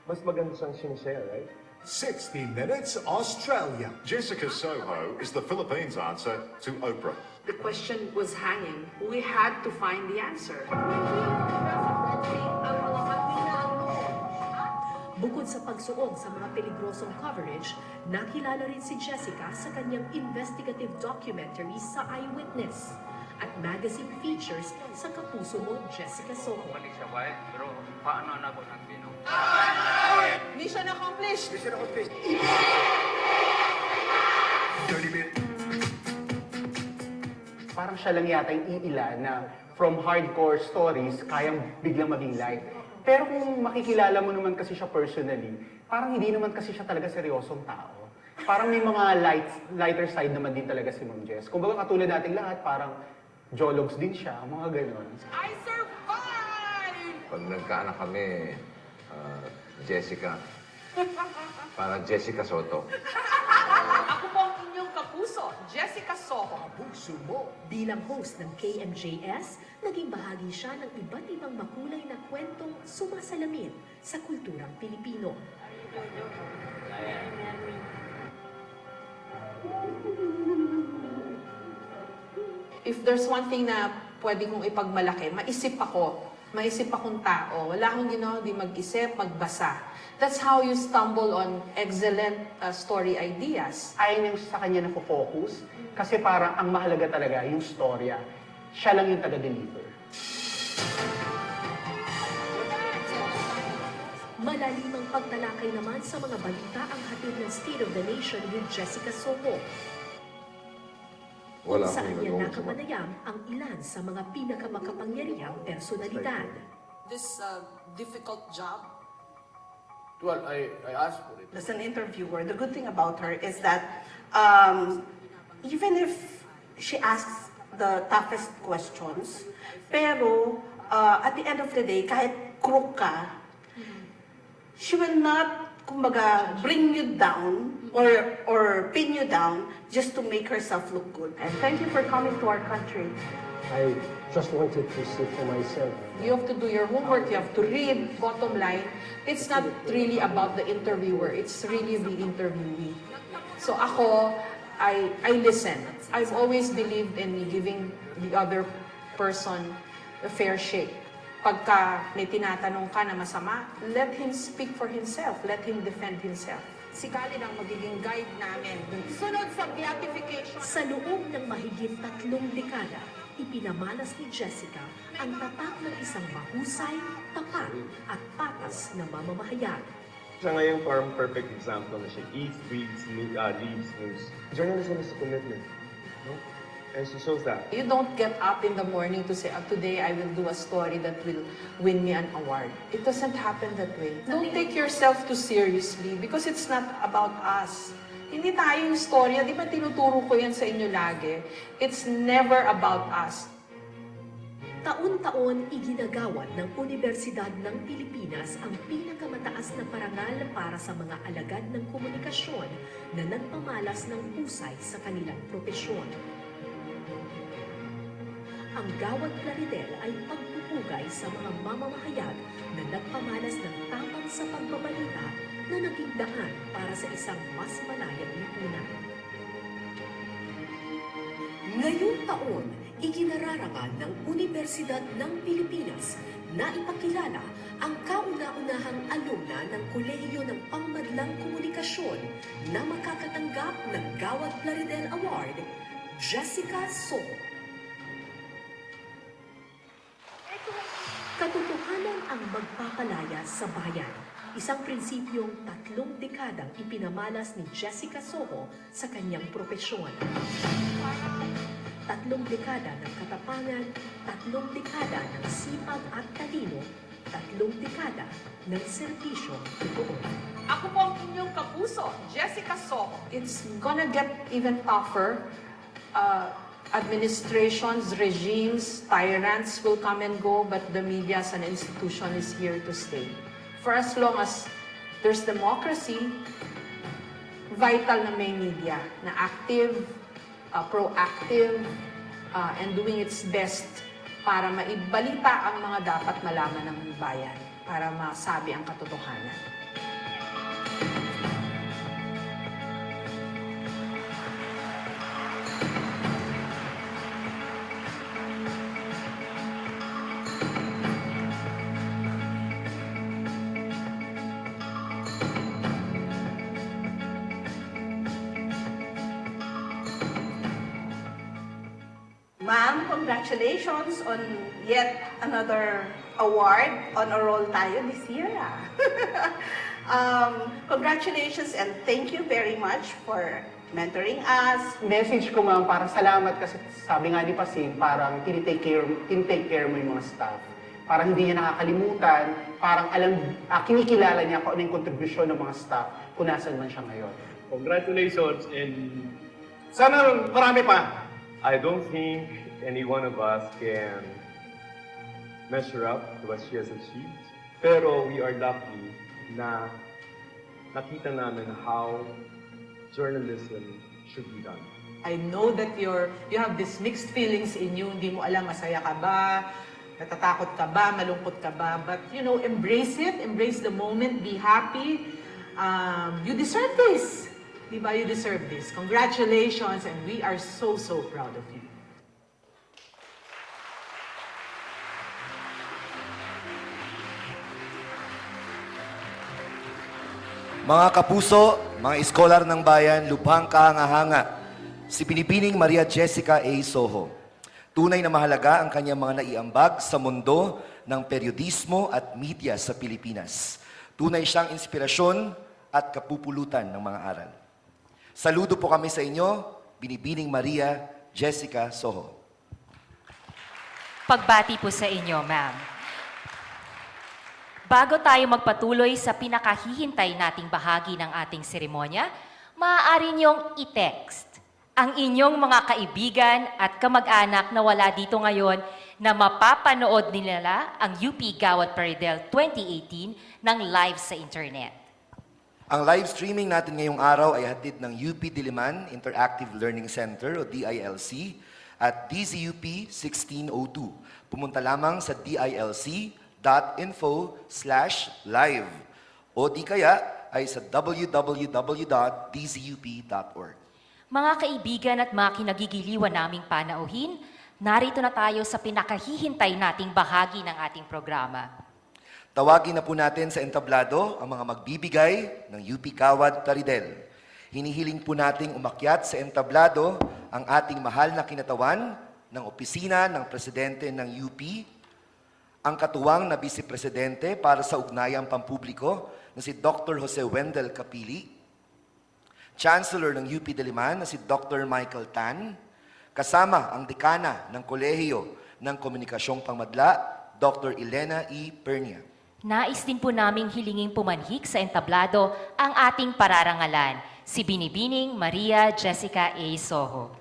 [SPEAKER 14] mas maganda siyang sinishare, right?
[SPEAKER 15] 60 Minutes Australia. Jessica Soho is the Philippines answer to Oprah.
[SPEAKER 10] The question was hanging. We had to find the answer.
[SPEAKER 9] Bukod sa pagsuong sa mga peligrosong coverage, nakilala rin si Jessica sa kanyang investigative documentaries sa Eyewitness at magazine features sa Kapuso Mo, Jessica Soho.
[SPEAKER 16] Pero paano na ako nagbinom?
[SPEAKER 10] Mission accomplished!
[SPEAKER 15] Mission accomplished.
[SPEAKER 14] 30 minutes.
[SPEAKER 17] Parang siya lang yata yung iila na from hardcore stories, kayang biglang maging light. Pero kung makikilala mo naman kasi siya personally, parang hindi naman kasi siya talaga seryosong tao. Parang may mga lighter side naman din talaga si Ma'am Jess. Kung baga katulad nating lahat, parang jologs din siya, mga ganon.
[SPEAKER 10] I survived!
[SPEAKER 18] Pag nagkaanak kami, Jessica. Parang Jessica Soto.
[SPEAKER 10] Ako po ang inyong kapuso, Jessica Soho.
[SPEAKER 15] Kapuso mo.
[SPEAKER 9] Bilang host ng KMJS, naging bahagi siya ng iba't ibang makulay na kwentong sumasalamin sa kulturang Pilipino.
[SPEAKER 10] If there's one thing na pwede kong ipagmalaki, maisip akong tao. Wala akong ginawa, di mag-isip, magbasa. That's how you stumble on excellent story ideas.
[SPEAKER 17] Ayaw niya sa kanya na focus kasi parang ang mahalaga talaga yung storya. Siya lang yung taga-deliver.
[SPEAKER 9] Malalimang pagtalakay naman sa mga balita ang hatid ng State of the Nation with Jessica Soho. Kung saan niya nakapanayam ang ilan sa mga pinakamakapangyarihang personalidad.
[SPEAKER 10] This difficult job.
[SPEAKER 16] Well, I asked for it.
[SPEAKER 8] As an interviewer, the good thing about her is that even if she asks the toughest questions, pero at the end of the day, kahit crook ka, she will not
[SPEAKER 19] kumbaga, bring you down or pin you down just to make herself look good.
[SPEAKER 8] And thank you for coming to our country.
[SPEAKER 20] I just wanted to see for myself.
[SPEAKER 10] You have to do your homework, you have to read. Bottom line, it's not really about the interviewer, it's really the interviewee. So ako, I listen. I've always believed in giving the other person a fair shake. Pagka may tinatanong ka na masama, let him speak for himself. Let him defend himself. Si Khalid ang magiging guide namin. Sunod sa beatification.
[SPEAKER 9] Sa loob ng mahigit 3 dekada, ipinamalas ni Jessica ang tatak ng isang mahusay, tapat at patas na mamamahayag.
[SPEAKER 14] Siya ngayon parang perfect example na siya. Eats, breathes, leaves, moves. Journalism is a commitment. No? And she shows that.
[SPEAKER 10] You don't get up in the morning to say, today I will do a story that will win me an award. It doesn't happen that way. Don't take yourself too seriously because it's not about us. Hindi tayo yung storya. Di ba tinuturo ko yan sa inyo lagi? It's never about us.
[SPEAKER 9] Taon-taon iginagawad ng Universidad ng Pilipinas ang pinakamataas na parangal para sa mga alagad ng komunikasyon na nagpamalas ng husay sa kanilang propesyon. Ang Gawad Plaridel ay pagpupugay sa mga mamamahayag na nagpamalas ng tapang sa pagbabalita na naging daan para sa isang mas malayang lipunan. Ngayong taon, iginararangal ng Universidad ng Pilipinas na ipakilala ang kauna-unahang alumna ng Kolehiyo ng Pangmadlang Komunikasyon na makakatanggap ng Gawad Plaridel Award, Jessica Soho. Katotohanan ang magpapalaya sa bayan. Isang prinsipyong 3 dekadang ipinamalas ni Jessica Soho sa kanyang propesyon. 3 dekada ng katapangan, 3 dekada ng sipag at talino, 3 dekada ng serbisyong totoo.
[SPEAKER 10] Ako po ang inyong kapuso, Jessica Soho. It's gonna get even tougher. Administrations, regimes, tyrants will come and go, but the media as an institution is here to stay. For as long as there's democracy, vital na may media na active, proactive, and doing its best para maibalita ang mga dapat malaman ng bayan, para masabi ang katotohanan.
[SPEAKER 19] Ma'am, congratulations on yet another award. On a roll tayo this year. Congratulations and thank you very much for mentoring us.
[SPEAKER 17] Message ko ma'am, para salamat kasi sabi nga ni Pasing, parang tinitake care mo yung mga staff. Parang hindi niya nakakalimutan, parang kinikilala niya kung ano yung kontribusyon ng mga staff kung nasan man siya ngayon.
[SPEAKER 14] Congratulations and sana marami pa. I don't think any one of us can measure up to what she has achieved. Pero we are lucky na nakita namin how journalism should be done.
[SPEAKER 10] I know that you have these mixed feelings in you. Hindi mo alam, masaya ka ba? Natatakot ka ba? Malungkot ka ba? But, embrace it. Embrace the moment. Be happy. You deserve this. Diba? You deserve this. Congratulations, and we are so, so proud of you.
[SPEAKER 4] Mga kapuso, mga iskolar ng bayan, lubhang kahanga-hanga, si Pinipining Maria Jessica A. Soho. Tunay na mahalaga ang kanyang mga naiambag sa mundo ng periodismo at media sa Pilipinas. Tunay siyang inspirasyon at kapupulutan ng mga aral. Saludo po kami sa inyo, Binibining Maria Jessica Soho.
[SPEAKER 5] Pagbati po sa inyo, ma'am. Bago tayo magpatuloy sa pinakahihintay nating bahagi ng ating seremonya, maaari niyong i-text ang inyong mga kaibigan at kamag-anak na wala dito ngayon na mapapanood nila ang UP Gawad Plaridel 2018 ng live sa internet.
[SPEAKER 4] Ang live streaming natin ngayong araw ay hatid ng UP Diliman Interactive Learning Center o DILC at DZUP 1602. Pumunta lamang sa dilc.info/live o di kaya ay sa www.dzup.org.
[SPEAKER 5] Mga kaibigan at mga kinagigiliwan naming panauhin, narito na tayo sa pinakahihintay nating bahagi ng ating programa.
[SPEAKER 4] Tawagin na po natin sa entablado ang mga magbibigay ng UP Gawad Plaridel. Hinihiling po nating umakyat sa entablado ang ating mahal na kinatawan ng opisina ng presidente ng UP, ang katuwang na vice-presidente para sa ugnayang pampubliko na si Dr. Jose Wendell Capili, Chancellor ng UP Diliman na si Dr. Michael Tan, kasama ang dekana ng Kolehiyo ng Komunikasyong Pangmadla, Dr. Elena E. Pernia.
[SPEAKER 5] Nais din po naming hilinging pumanhik sa entablado ang ating pararangalan, si Binibining Maria Jessica A. Soho.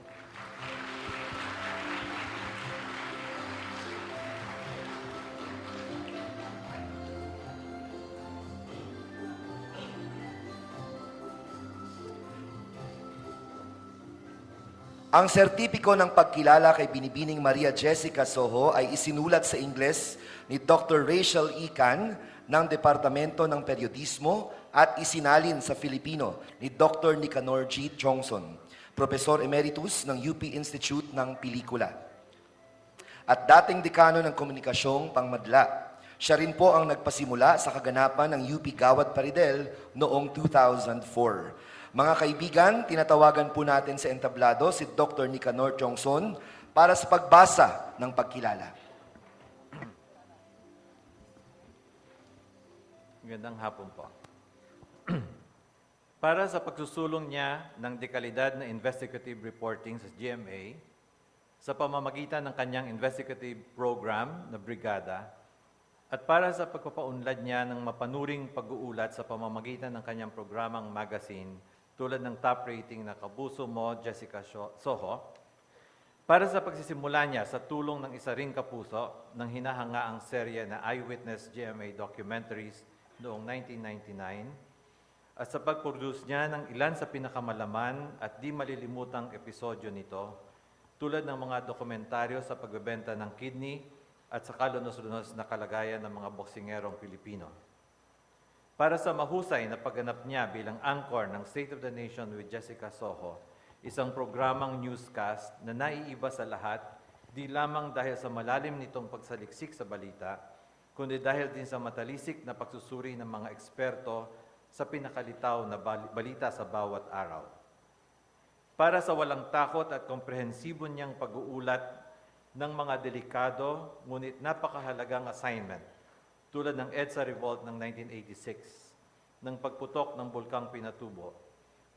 [SPEAKER 4] Ang sertipiko ng pagkilala kay Binibining Maria Jessica Soho ay isinulat sa Ingles ni Dr. Rachel E. Can ng Departamento ng Periodismo at isinalin sa Filipino ni Dr. Nicanor G. Johnson, Professor Emeritus ng UP Institute ng Pelikula at dating dekano ng Komunikasyong Pangmadla. Siya rin po ang nagpasimula sa kaganapan ng UP Gawad Plaridel noong 2004. Mga kaibigan, tinatawagan po natin sa entablado si Dr. Nicanor Johnson para sa pagbasa ng pagkilala.
[SPEAKER 21] Magandang hapon po. Para sa pagsusulong niya ng dekalidad na investigative reporting sa GMA, sa pamamagitan ng kanyang investigative program na Brigada, at para sa pagpapaunlad niya ng mapanuring pag-uulat sa pamamagitan ng kanyang programang magazine tulad ng top rating na Kapuso Mo, Jessica Soho, para sa pagsisimula niya sa tulong ng isa ring kapuso ng hinahangaang serye na Eyewitness GMA documentaries noong 1999, at sa pag-produce niya ng ilan sa pinakamalaman at di malilimutang episodyo nito, tulad ng mga dokumentaryo sa pagbebenta ng kidney at sa kalunos-lunos na kalagayan ng mga boksingerong Pilipino. Para sa mahusay na pagganap niya bilang anchor ng State of the Nation with Jessica Soho, isang programang newscast na naiiba sa lahat, di lamang dahil sa malalim nitong pagsaliksik sa balita, kundi dahil din sa matalisik na pagsusuri ng mga eksperto sa pinakalitaw na balita sa bawat araw. Para sa walang takot at komprehensibo niyang pag-uulat ng mga delikado ngunit napakahalagang assignment, tulad ng EDSA Revolt ng 1986, ng pagputok ng Bulkang Pinatubo,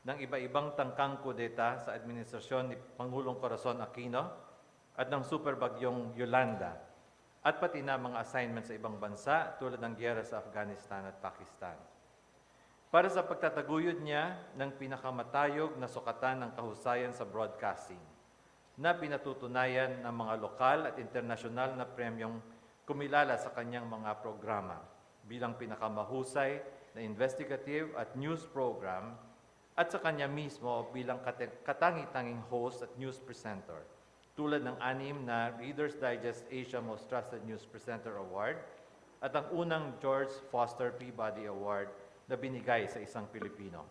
[SPEAKER 21] ng iba-ibang tangkang kudeta sa administrasyon ni Pangulong Corazon Aquino at ng superbagyong Yolanda, at pati na mga assignment sa ibang bansa tulad ng giyera sa Afghanistan at Pakistan. Para sa pagtataguyod niya ng pinakamatayog na sukatan ng kahusayan sa broadcasting, na pinatutunayan ng mga lokal at internasyonal na premyong kumilala sa kanyang mga programa bilang pinakamahusay na investigative at news program at sa kanya mismo bilang katangi-tanging host at news presenter, tulad ng 6 na Reader's Digest Asia Most Trusted News Presenter Award at ang unang George Foster Peabody Award na binigay sa isang Pilipino.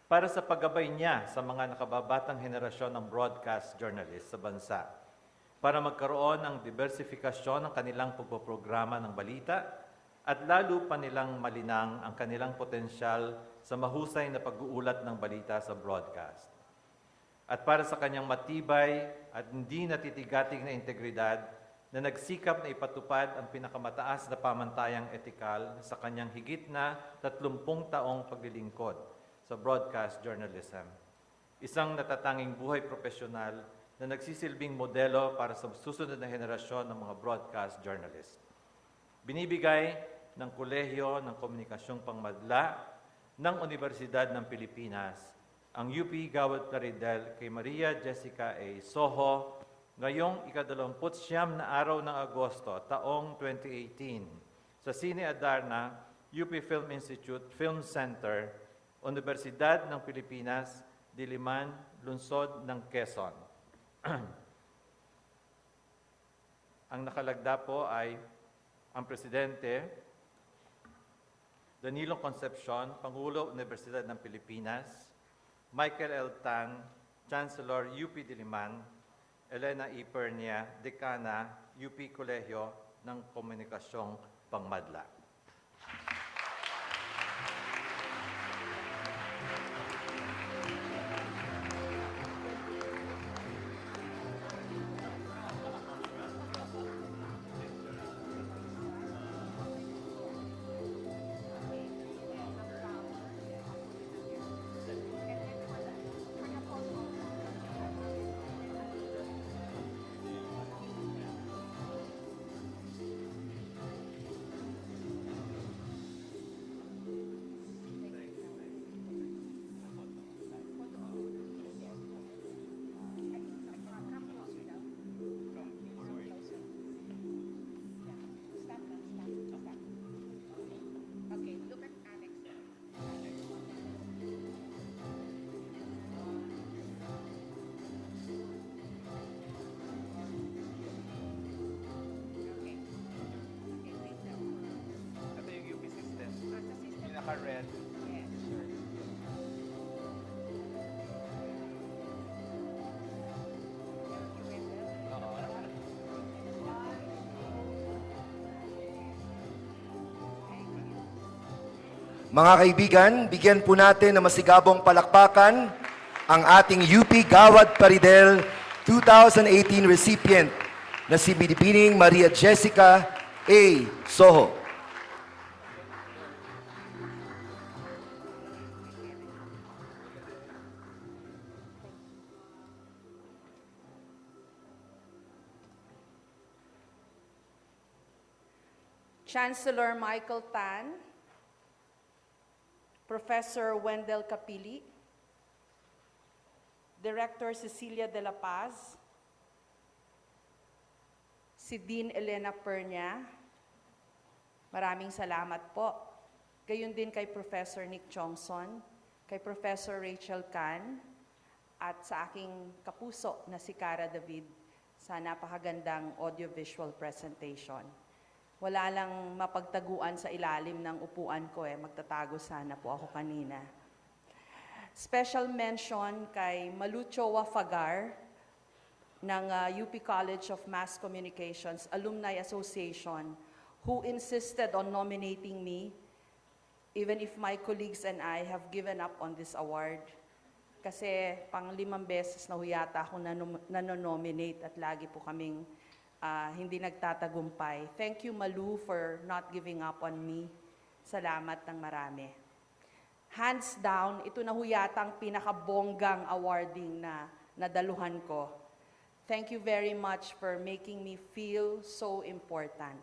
[SPEAKER 21] Para sa paggabay niya sa mga nakababatang henerasyon ng broadcast journalists sa bansa, para magkaroon ng diversifikasyon ng kanilang pagpoprograma ng balita at lalo pa nilang malinang ang kanilang potensyal sa mahusay na pag-uulat ng balita sa broadcast. At para sa kanyang matibay at hindi natitigating na integridad na nagsikap na ipatupad ang pinakamataas na pamantayang etikal sa kanyang higit na 30 taong paglilingkod sa broadcast journalism. Isang natatanging buhay profesional na nagsisilbing modelo para sa susunod na henerasyon ng mga broadcast journalists. Binibigay ng Kolehiyo ng Komunikasyong Pangmadla ng Universidad ng Pilipinas ang UP Gawad Plaridel kay Maria Jessica A. Soho ngayong ika-29 na araw ng Agosto, taong 2018, sa Sine Adarna UP Film Institute Film Center, Universidad ng Pilipinas, Diliman, Lungsod ng Quezon. Ang nakalagda po ay ang Presidente, Danilo Concepcion, Pangulo, Universidad ng Pilipinas, Michael L. Tan, Chancellor, UP Diliman, Elena E. Pernia, Dekana, UP Kolehiyo ng Komunikasyong Pangmadla. Ito yung UP system. Pinaka-red.
[SPEAKER 4] Mga kaibigan, bigyan po natin ng masigabong palakpakan ang ating UP Gawad Plaridel 2018 recipient na si Binibining Maria Jessica A. Soho.
[SPEAKER 10] Chancellor Michael Tan, Professor Wendell Capili, Director Cecilia de la Paz, si Dean Elena Pernia, maraming salamat po. Gayon din kay Professor Nick Johnson, kay Professor Rachel Can, at sa aking kapuso na si Cara David sa napakagandang audiovisual presentation. Wala lang mapagtaguan sa ilalim ng upuan ko magtatago sana po ako kanina. Special mention kay Malucho Wafagar ng UP College of Mass Communications Alumni Association who insisted on nominating me even if my colleagues and I have given up on this award. Kasi pang 5 beses na yata ako nanonominate at lagi po kaming hindi nagtatagumpay. Thank you, Malu, for not giving up on me. Salamat ng marami. Hands down, ito na yata ang pinakabonggang awarding na nadaluhan ko. Thank you very much for making me feel so important.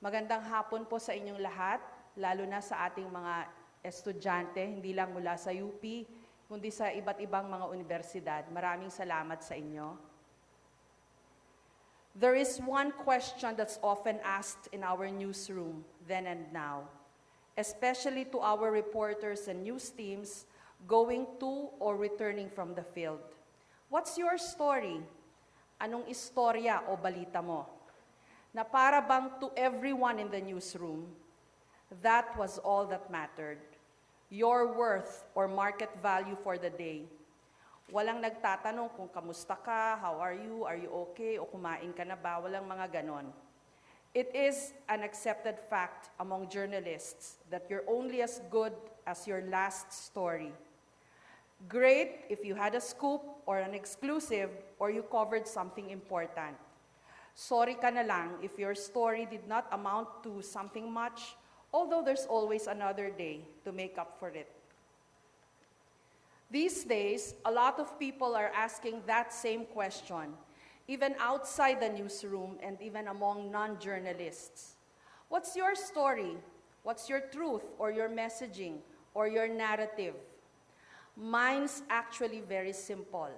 [SPEAKER 10] Magandang hapon po sa inyong lahat, lalo na sa ating mga estudyante, hindi lang mula sa UP, kundi sa iba't ibang mga universidad. Maraming salamat sa inyo. There is one question that's often asked in our newsroom then and now, especially to our reporters and news teams going to or returning from the field. What's your story? Anong istorya o balita mo? Na para bang to everyone in the newsroom, that was all that mattered. Your worth or market value for the day. Walang nagtatanong kung kamusta ka, how are you okay, o kumain ka na ba, walang mga ganon. It is an accepted fact among journalists that you're only as good as your last story. Great if you had a scoop or an exclusive or you covered something important. Sorry ka na lang if your story did not amount to something much, although there's always another day to make up for it. These days, a lot of people are asking that same question, even outside the newsroom and even among non-journalists. What's your story? What's your truth or your messaging or your narrative? Mine's actually very simple.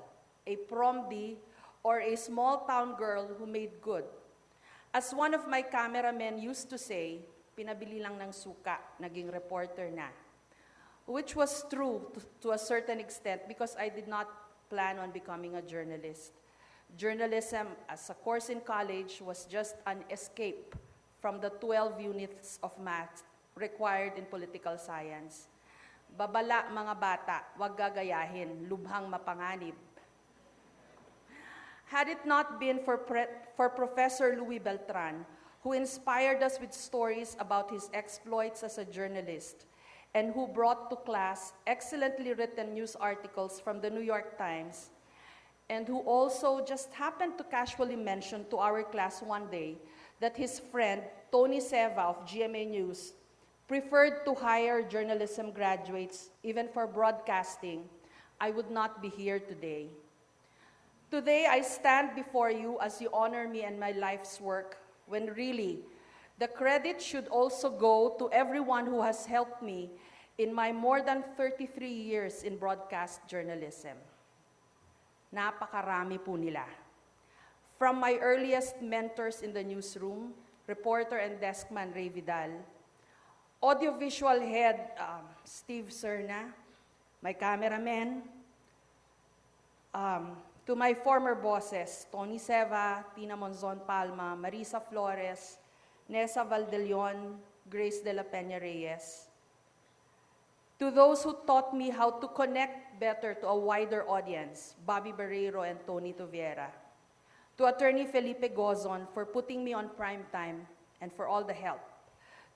[SPEAKER 10] A promdi or a small town girl who made good. As one of my cameramen used to say,
[SPEAKER 19] pinabili lang ng suka, naging reporter na. Which was true to a certain extent because I did not plan on becoming a journalist. Journalism as a course in college was just an escape from the 12 units of math required in political science. Babala mga bata, wag gagayahin, lubhang mapanganib. Had it not been for Professor Louis Beltran, who inspired us with stories about his exploits as a journalist, and who brought to class excellently written news articles from the New York Times, and who also just happened to casually mention to our class one day that his friend, Tony Seva of GMA News, preferred to hire journalism graduates even for broadcasting, I would not be here today. Today, I stand before you as you honor me and my life's work, when really, the credit should also go to everyone who has helped me in my more than 33 years in broadcast journalism. Napakarami po nila. From my earliest mentors in the newsroom, reporter and deskman Ray Vidal, audiovisual head Steve Serna, my cameraman, to my former bosses, Tony Seva, Tina Monzon Palma, Marisa Flores, Nessa Valdelion, Grace de la Peña Reyes. To those who taught me how to connect better to a wider audience, Bobby Barreiro and Tony Tuviera. To Attorney Felipe Gozon for putting me on prime time and for all the help.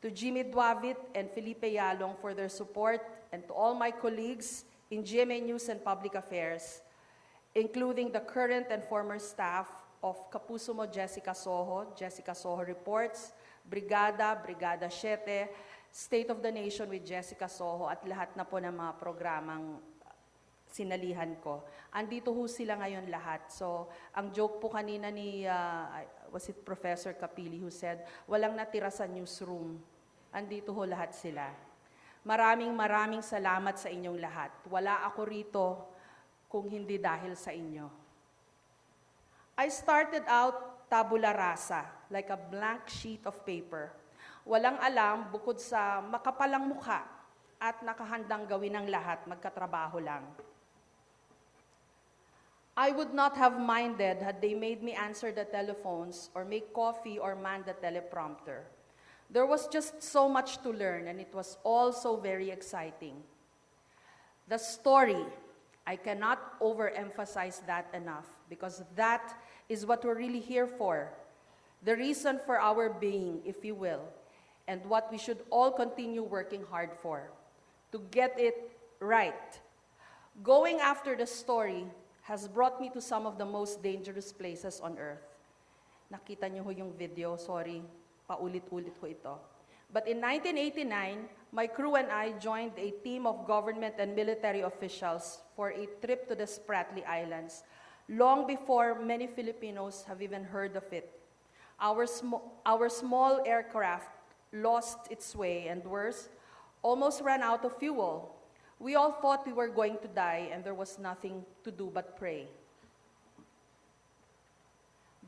[SPEAKER 19] To Jimmy Duavit and Felipe Yalong for their support, and to all my colleagues in GMA News and Public Affairs, including the current and former staff of Kapuso mo Jessica Soho Reports, Brigada 7, State of the Nation with Jessica Soho, at lahat na po ng mga programang sinalihan ko. Andito ho sila ngayon lahat. So, ang joke po kanina ni, was it Professor Kapili who said, walang natira sa newsroom. Andito ho lahat sila. Maraming salamat sa inyong lahat. Wala ako rito kung hindi dahil sa inyo. I started out tabula rasa, like a blank sheet of paper. Walang alam bukod sa makapalang mukha at nakahandang gawin ng lahat, magkatrabaho lang. I would not have minded had they made me answer the telephones or make coffee or man the teleprompter. There was just so much to learn, and it was all so very exciting. The story, I cannot overemphasize that enough, because that is what we're really here for. The reason for our being, if you will, and what we should all continue working hard for, to get it right. Going after the story has brought me to some of the most dangerous places on earth. Nakita niyo ho yung video, sorry, paulit-ulit ho ito. But in 1989, my crew and I joined a team of government and military officials for a trip to the Spratly Islands, long before many Filipinos have even heard of it. Our small aircraft lost its way, and worse, almost ran out of fuel. We all thought we were going to die, and there was nothing to do but pray.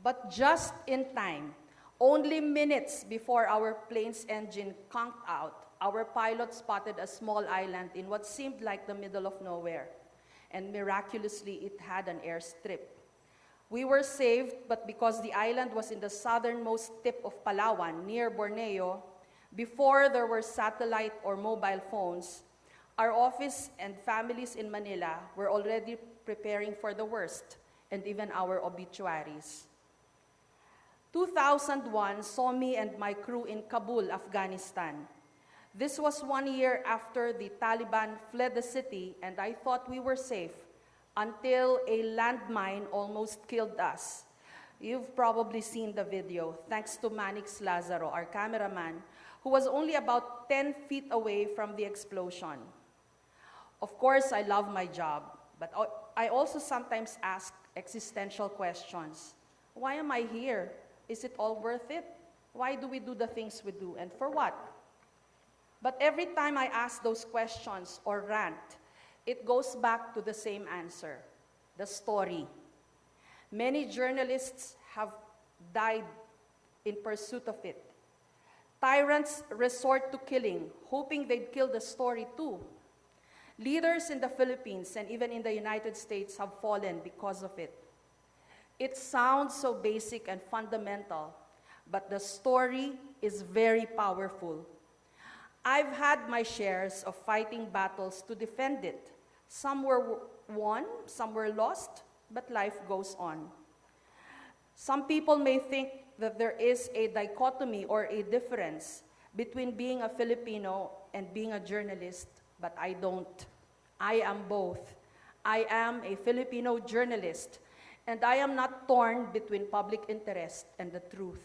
[SPEAKER 19] But just in time, only minutes before our plane's engine conked out, our pilot spotted a small island in what seemed like the middle of nowhere, and miraculously it had an airstrip. We were saved, but because the island was in the southernmost tip of Palawan, near Borneo, before there were satellite or mobile phones, our office and families in Manila were already preparing for the worst, and even our obituaries. 2001 saw me and my crew in Kabul, Afghanistan. This was 1 year after the Taliban fled the city, and I thought we were safe until a landmine almost killed us. You've probably seen the video, thanks to Manix Lazaro, our cameraman, who was only about 10 feet away from the explosion. Of course, I love my job, but I also sometimes ask existential questions. Why am I here? Is it all worth it? Why do we do the things we do, and for what? But every time I ask those questions or rant, it goes back to the same answer, the story. Many journalists have died in pursuit of it. Tyrants resort to killing, hoping they'd kill the story too. Leaders in the Philippines and even in the United States have fallen because of it. It sounds so basic and fundamental, but the story is very powerful. I've had my shares of fighting battles to defend it. Some were won, some were lost, but life goes on. Some people may think that there is a dichotomy or a difference between being a Filipino and being a journalist, but I don't. I am both. I am a Filipino journalist, and I am not torn between public interest and the truth.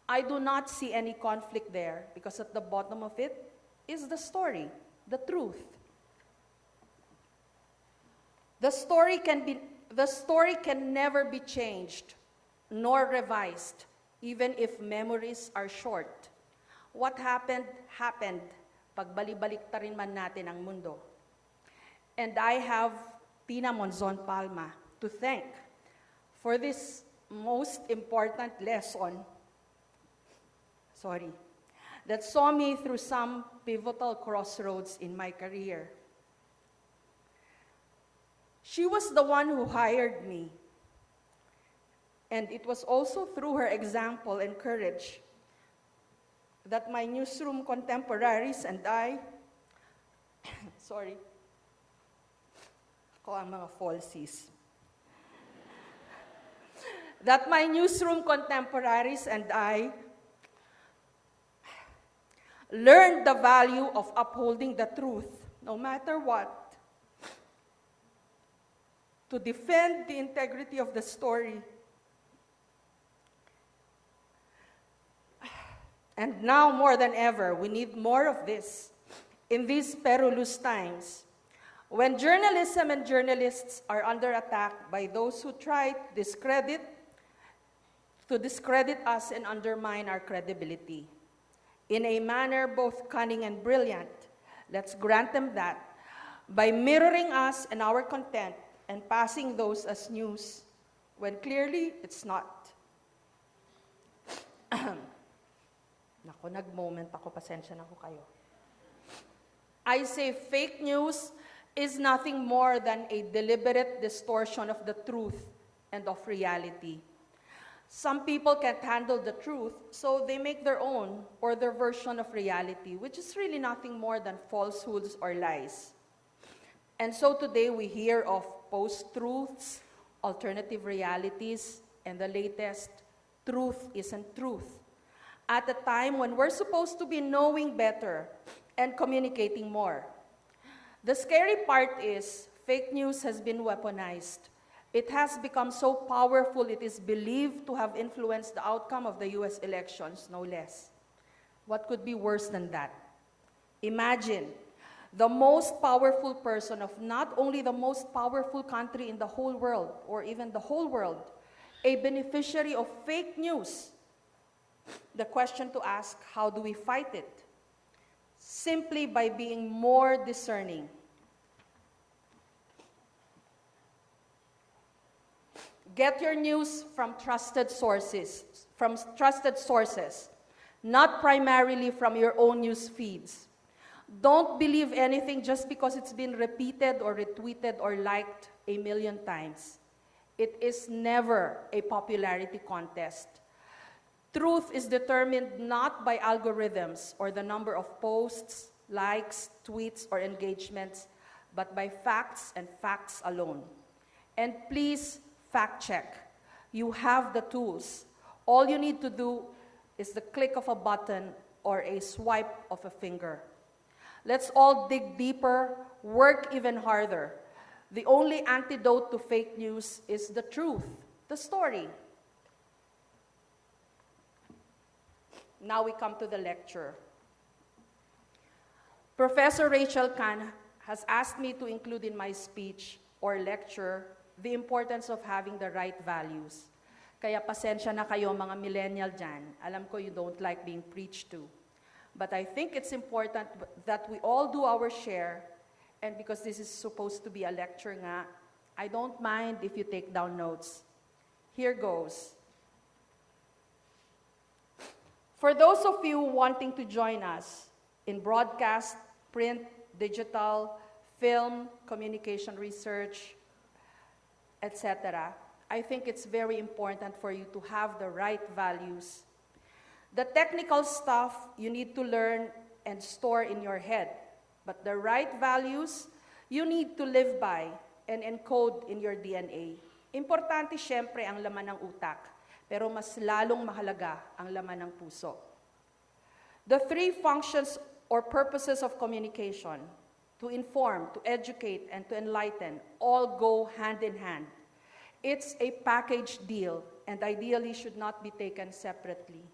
[SPEAKER 19] I do not see any conflict there because at the bottom of it is the story, the truth. The story can never be changed nor revised, even if memories are short. What happened, happened. Pagbali-baliktarin man natin ang mundo. And I have Tina Monzon Palma to thank for this most important lesson, that saw me through some pivotal crossroads in my career. She was the one who hired me. And it was also through her example and courage that my newsroom contemporaries and I, ako ang mga falsies. That my newsroom contemporaries and I learned the value of upholding the truth, no matter what, to defend the integrity of the story. And now more than ever, we need more of this in these perilous times, when journalism and journalists are under attack by those who try to discredit us and undermine our credibility. In a manner both cunning and brilliant, let's grant them that by mirroring us and our content and passing those as news when clearly it's not. Nako, nag-moment ako, pasensya na ko kayo. I say fake news is nothing more than a deliberate distortion of the truth and of reality. Some people can't handle the truth, so they make their own or their version of reality, which is really nothing more than falsehoods or lies. And so today we hear of post-truths, alternative realities, and the latest, truth isn't truth. At a time when we're supposed to be knowing better and communicating more. The scary part is fake news has been weaponized. It has become so powerful it is believed to have influenced the outcome of the US elections, no less. What could be worse than that? Imagine the most powerful person of not only the most powerful country in the whole world, or even the whole world, a beneficiary of fake news. The question to ask, how do we fight it? Simply by being more discerning. Get your news from trusted sources, not primarily from your own news feeds. Don't believe anything just because it's been repeated or retweeted or liked a million times. It is never a popularity contest. Truth is determined not by algorithms or the number of posts, likes, tweets, or engagements, but by facts and facts alone. And please fact check. You have the tools. All you need to do is the click of a button or a swipe of a finger. Let's all dig deeper, work even harder. The only antidote to fake news is the truth, the story. Now we come to the lecture. Professor Rachel Khan has asked me to include in my speech or lecture the importance of having the right values. Kaya pasensya na kayo mga millennial dyan. Alam ko you don't like being preached to. But I think it's important that we all do our share, and because this is supposed to be a lecture nga, I don't mind if you take down notes. Here goes. For those of you wanting to join us in broadcast, print, digital, film, communication research, etc., I think it's very important for you to have the right values. The technical stuff you need to learn and store in your head, but the right values you need to live by and encode in your DNA. Importante siyempre ang laman ng utak, pero mas lalong mahalaga ang laman ng puso. The three functions or purposes of communication, to inform, to educate, and to enlighten, all go hand in hand. It's a package deal and ideally should not be taken separately.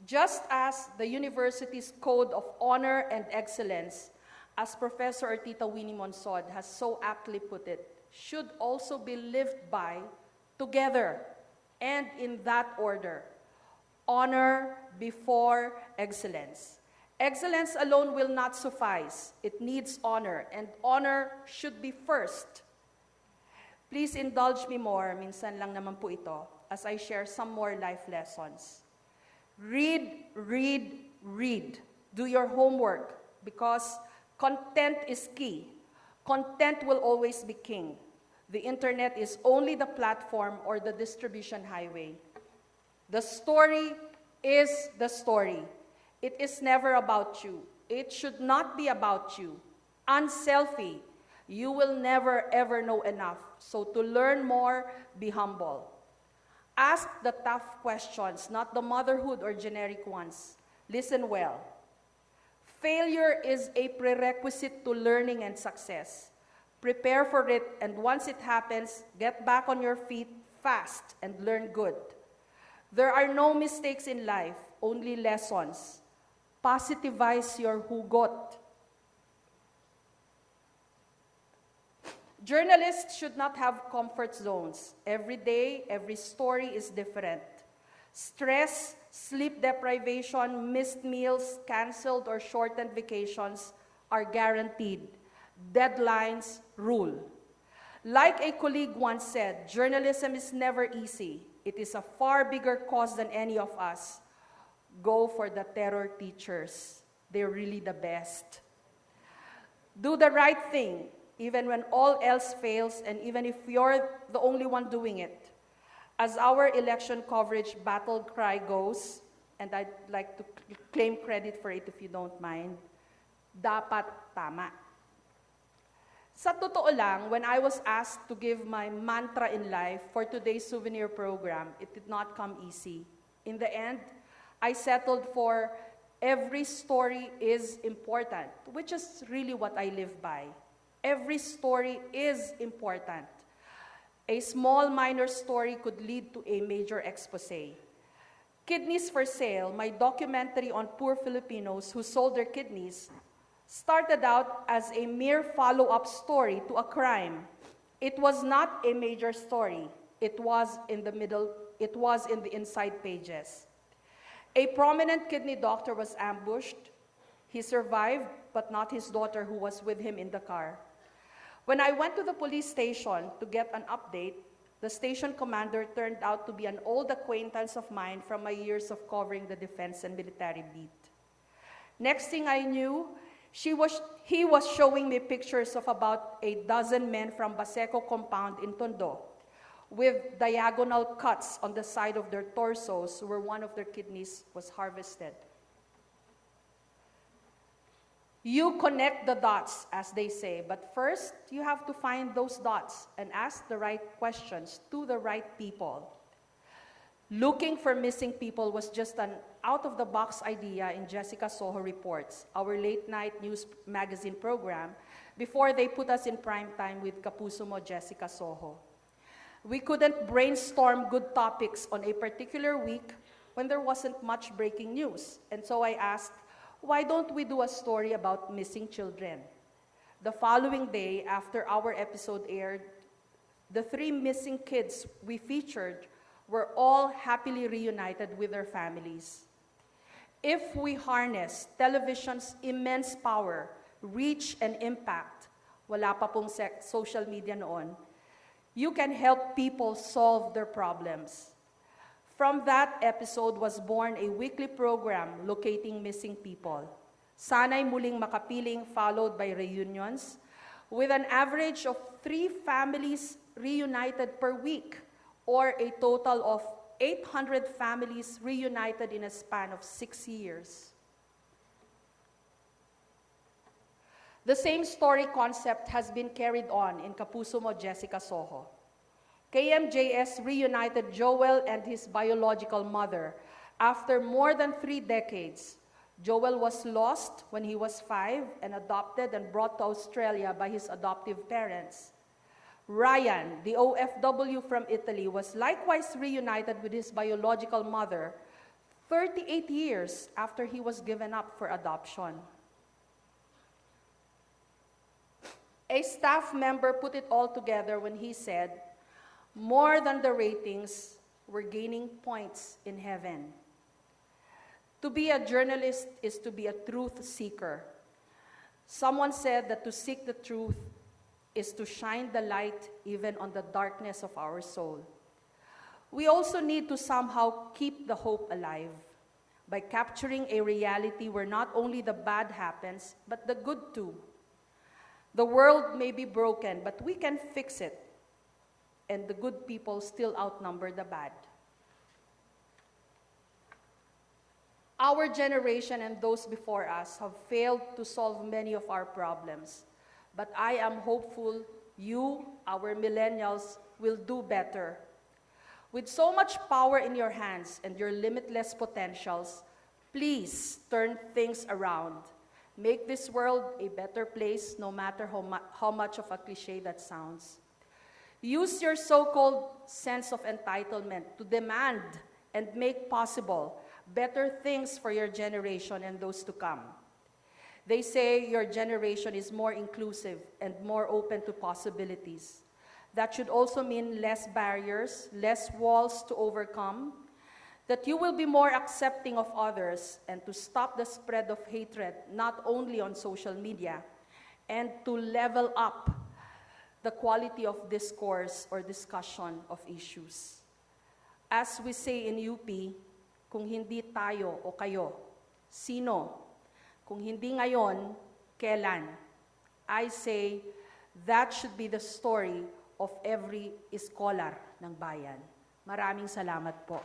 [SPEAKER 19] Just as the university's code of honor and excellence, as Professor Tita Winnie Monsod has so aptly put it, should also be lived by together and in that order. Honor before excellence. Excellence alone will not suffice. It needs honor, and honor should be first. Please indulge me more, minsan lang naman po ito, as I share some more life lessons. Read, read, read. Do your homework, because content is key. Content will always be king. The internet is only the platform or the distribution highway. The story is the story. It is never about you. It should not be about you. Unselfie. You will never ever know enough. So to learn more, be humble. Ask the tough questions, not the motherhood or generic ones. Listen well. Failure is a prerequisite to learning and success. Prepare for it, and once it happens, get back on your feet fast and learn good. There are no mistakes in life, only lessons. Positivize your hugot. Journalists should not have comfort zones. Every day, every story is different. Stress, sleep deprivation, missed meals, canceled or shortened vacations are guaranteed. Deadlines rule. Like a colleague once said, journalism is never easy. It is a far bigger cause than any of us. Go for the terror teachers. They're really the best. Do the right thing, even when all else fails, and even if you're the only one doing it. As our election coverage battle cry goes, and I'd like to claim credit for it if you don't mind, dapat tama. Sa totoo lang, when I was asked to give my mantra in life for today's souvenir program, it did not come easy. In the end, I settled for every story is important, which is really what I live by. Every story is important. A small minor story could lead to a major expose. Kidneys for Sale, my documentary on poor Filipinos who sold their kidneys, started out as a mere follow-up story to a crime. It was not a major story. It was in the middle, it was in the inside pages. A prominent kidney doctor was ambushed. He survived, but not his daughter who was with him in the car. When I went to the police station to get an update, the station commander turned out to be an old acquaintance of mine from my years of covering the defense and military beat. Next thing I knew, he was showing me pictures of about a dozen men from Baseco compound in Tondo, with diagonal cuts on the side of their torsos where one of their kidneys was harvested. You connect the dots, as they say, but first you have to find those dots and ask the right questions to the right people. Looking for missing people was just an out-of-the-box idea in Jessica Soho Reports, our late-night news magazine program, before they put us in prime time with Kapuso mo Jessica Soho. We couldn't brainstorm good topics on a particular week when there wasn't much breaking news, and so I asked, why don't we do a story about missing children? The following day, after our episode aired, the 3 missing kids we featured were all happily reunited with their families. If we harness television's immense power, reach, and impact, wala pa pong social media noon, you can help people solve their problems. From that episode was born a weekly program locating missing people. Sana'y muling makapiling, followed by reunions, with an average of 3 families reunited per week, or a total of 800 families reunited in a span of 6 years. The same story concept has been carried on in Kapuso Mo, Jessica Soho. KMJS reunited Joel and his biological mother after more than 3 decades. Joel was lost when he was 5 and adopted and brought to Australia by his adoptive parents. Ryan, the OFW from Italy, was likewise reunited with his biological mother 38 years after he was given up for adoption. A staff member put it all together when he said, "More than the ratings, we're gaining points in heaven." To be a journalist is to be a truth seeker. Someone said that to seek the truth is to shine the light even on the darkness of our soul. We also need to somehow keep the hope alive by capturing a reality where not only the bad happens, but the good too. The world may be broken, but we can fix it, and the good people still outnumber the bad. Our generation and those before us have failed to solve many of our problems, but I am hopeful you, our millennials, will do better. With so much power in your hands and your limitless potentials, please turn things around. Make this world a better place, no matter how much of a cliche that sounds. Use your so-called sense of entitlement to demand and make possible better things for your generation and those to come. They say your generation is more inclusive and more open to possibilities. That should also mean less barriers, less walls to overcome, that you will be more accepting of others, and to stop the spread of hatred, not only on social media, and to level up the quality of discourse or discussion of issues. As we say in UP, kung hindi tayo o kayo, sino? Kung hindi ngayon, kailan? I say, that should be the story of every scholar ng bayan. Maraming salamat po.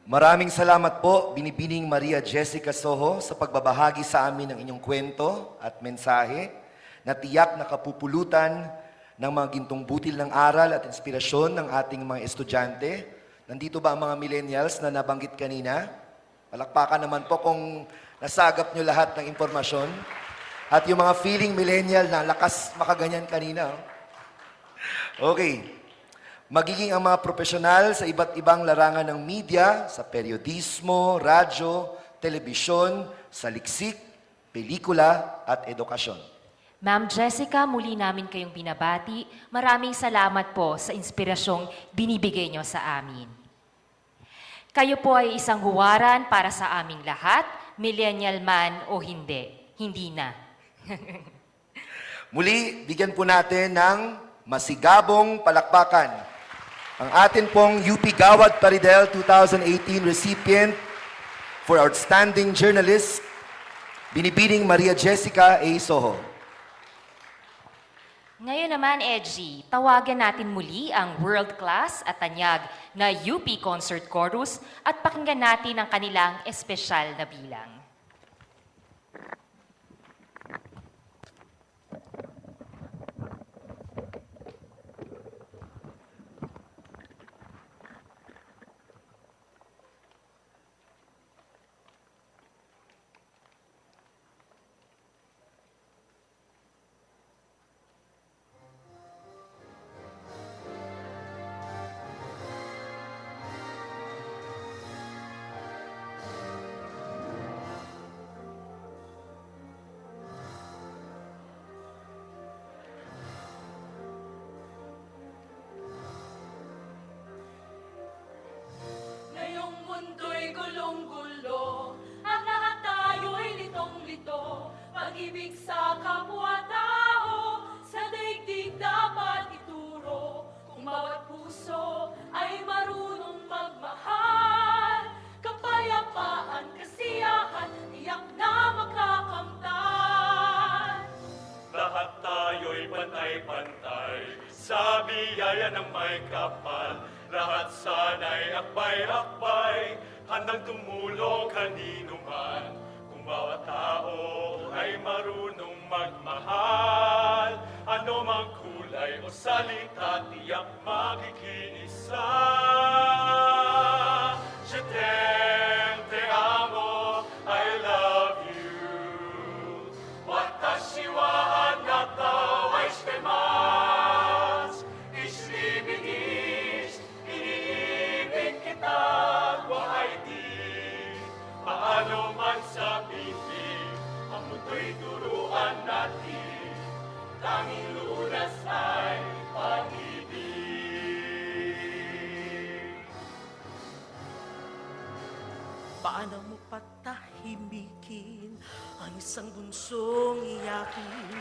[SPEAKER 4] Maraming salamat po, Binibining Maria Jessica Soho, sa pagbabahagi sa amin ng inyong kwento at mensahe na tiyak na kapupulutan ng mga gintong butil ng aral at inspirasyon ng ating mga estudyante. Nandito ba ang mga millennials na nabanggit kanina? Palakpakan naman po kung nasagap nyo lahat ng impormasyon. At yung mga feeling millennial na lakas makaganyan kanina. Okay. Magiging ang mga profesional sa iba't ibang larangan ng media, sa periodismo, radyo, telebisyon, saliksik, pelikula at edukasyon.
[SPEAKER 5] Ma'am Jessica, muli namin kayong binabati. Maraming salamat po sa inspirasyong binibigay nyo sa amin. Kayo po ay isang huwaran para sa aming lahat, millennial man o hindi. Hindi na.
[SPEAKER 4] Muli, bigyan po natin ng masigabong palakpakan ang atin pong UP Gawad Plaridel 2018 recipient for Outstanding Journalist, Binibining Maria Jessica A. Soho.
[SPEAKER 5] Ngayon naman, Edgy, tawagan natin muli ang world-class at tanyag na UP Concert Chorus at pakinggan natin ang kanilang espesyal na bilang.
[SPEAKER 3] pag-ibig sa kapwa-tao, sa daigdig dapat ituro. Kung bawat puso ay marunong magmahal, kapayapaan, kasiyahan, tiyak na makakamtan.
[SPEAKER 2] Lahat tayo'y pantay-pantay sa biyaya ng may kapal. Lahat sana'y akbay-akbay, handang tumulong kanino man. Kung bawat tao ay marunong magmahal, ano mang kulay o salita, tiyak magkikinisa. Je t'aime, te amo, I love you. Watashi wa anata wa shitemasu. Ich liebe dich, iniibig kita, wahai di. Paano man sabihin, ang mundo'y turuan natin. Tanging lunas ay pag-ibig.
[SPEAKER 3] Paano mo patahimikin ang isang bunsong iyakin?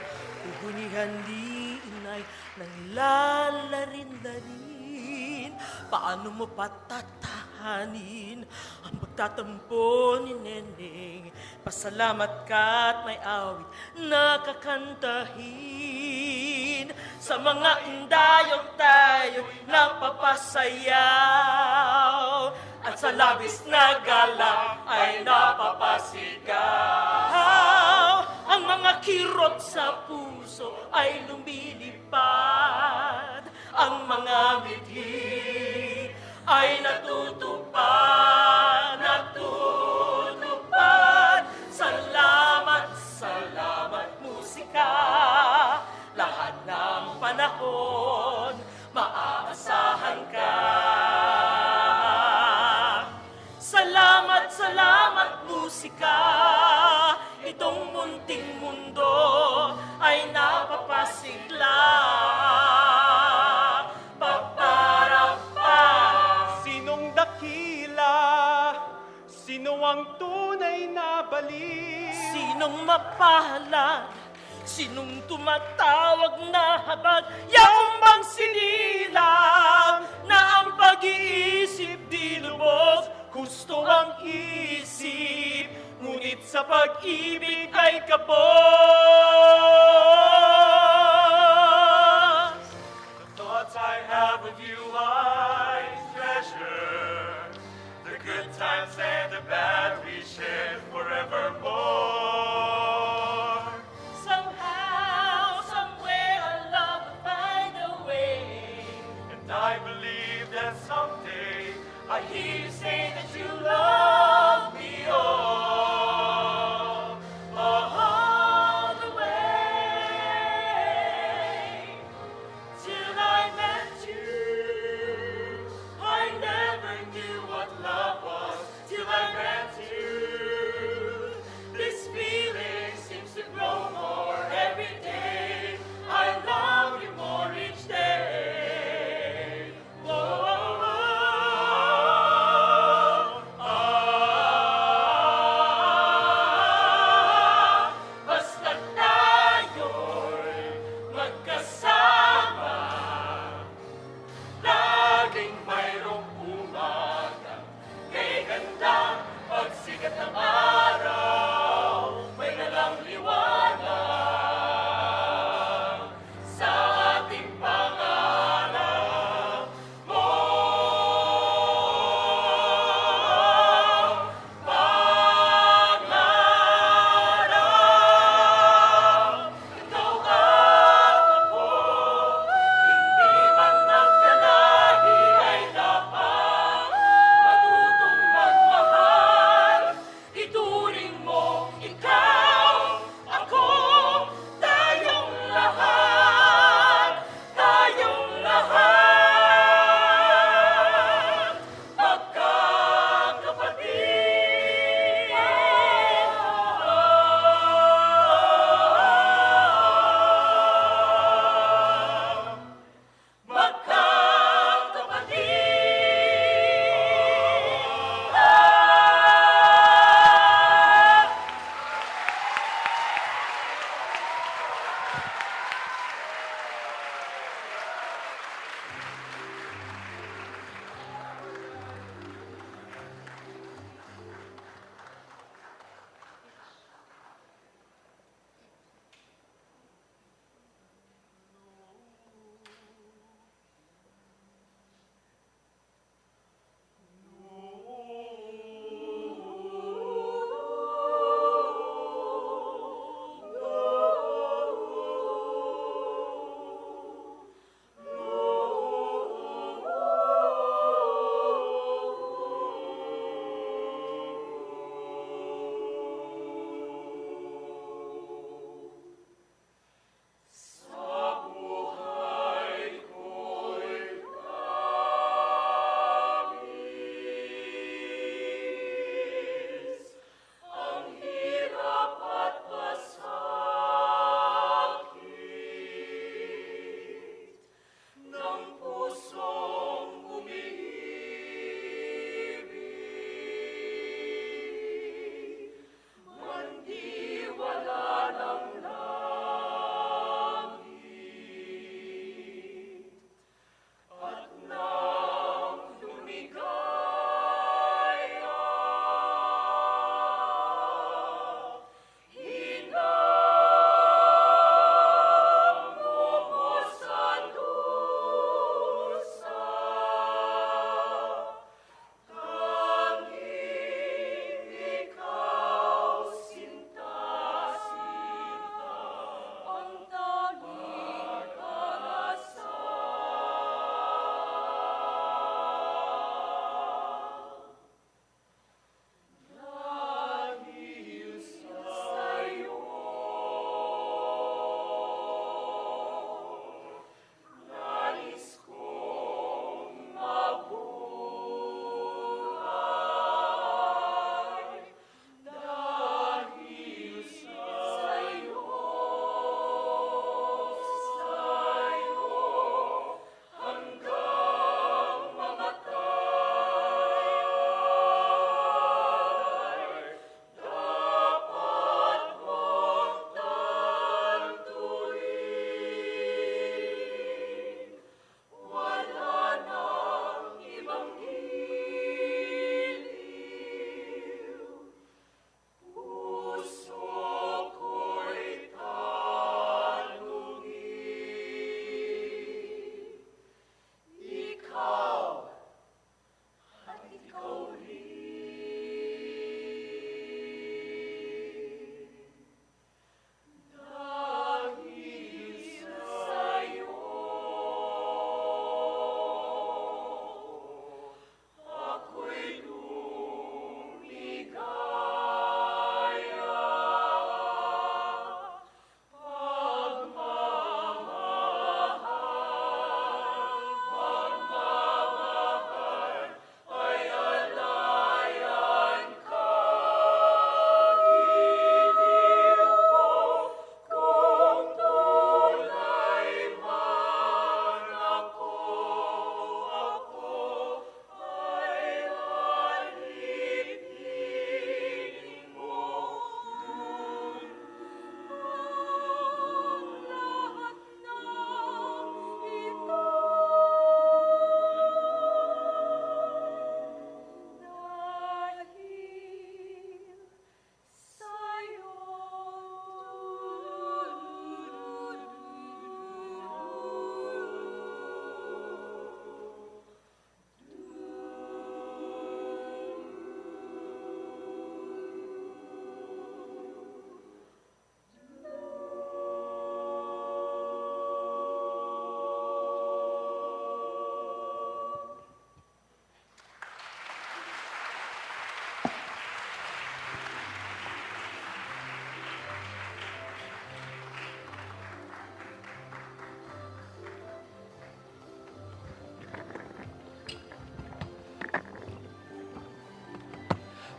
[SPEAKER 3] Uhunihan din ay nanglalarin-larin. Paano mo patatahanin ang pagtatampo ni Neneng? Pasalamat ka at may awit na kakantahin. Sa mga indayong tayo napapasayaw, at sa labis na gala ay napapasigaw. Ang mga kirot sa puso ay lumilipad. Ang mga mithi ay natutupad, natutupad. Salamat, salamat musika. Lahat ng panahon, maaasahan ka. Salamat, salamat musika. Itong munting mundo ay napapasigla. Paparapa.
[SPEAKER 2] Sinong dakila? Sino ang tunay na bali?
[SPEAKER 3] Sinong mapahalad? Sinong tumatawag na habag? Yaong bang sinilang na ang pag-iisip di lubos? Gusto ang isip, ngunit sa pag-ibig ay kapos.
[SPEAKER 2] The thoughts I have of you I treasure. The good times and the bad we shared forevermore.
[SPEAKER 3] Somehow, somewhere, our love will find a way.
[SPEAKER 2] And I believe that someday
[SPEAKER 3] I hear you say that you love me, oh, oh,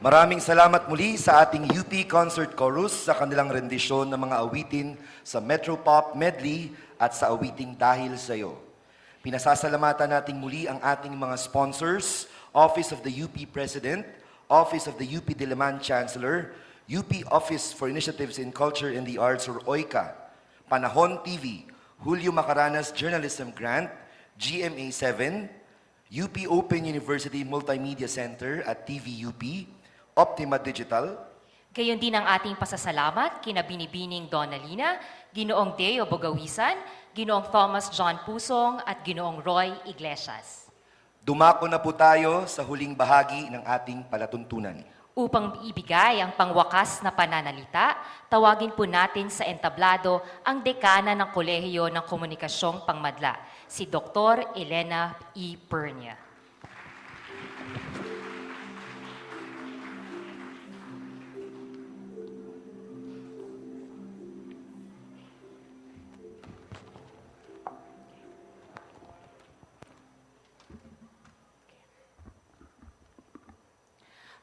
[SPEAKER 4] Maraming salamat muli sa ating UP Concert Chorus sa kanilang rendisyon ng mga awitin sa Metro Pop Medley at sa awiting Dahil Sa'yo. Pinasasalamatan natin muli ang ating mga sponsors, Office of the UP President, Office of the UP Diliman Chancellor, UP Office for Initiatives in Culture and the Arts or OICA, Panahon TV, Julio Macaranas Journalism Grant, GMA 7, UP Open University Multimedia Center at TVUP, Optima Digital.
[SPEAKER 5] Gayon din ang ating pasasalamat kina Binibining Donalina, Ginoong Deo Bogawisan, Ginoong Thomas John Pusong at Ginoong Roy Iglesias.
[SPEAKER 4] Dumako na po tayo sa huling bahagi ng ating palatuntunan.
[SPEAKER 5] Upang ibigay ang pangwakas na pananalita, tawagin po natin sa entablado ang dekana ng Kolehiyo ng Komunikasyong Pangmadla, si Dr. Elena E. Pernia.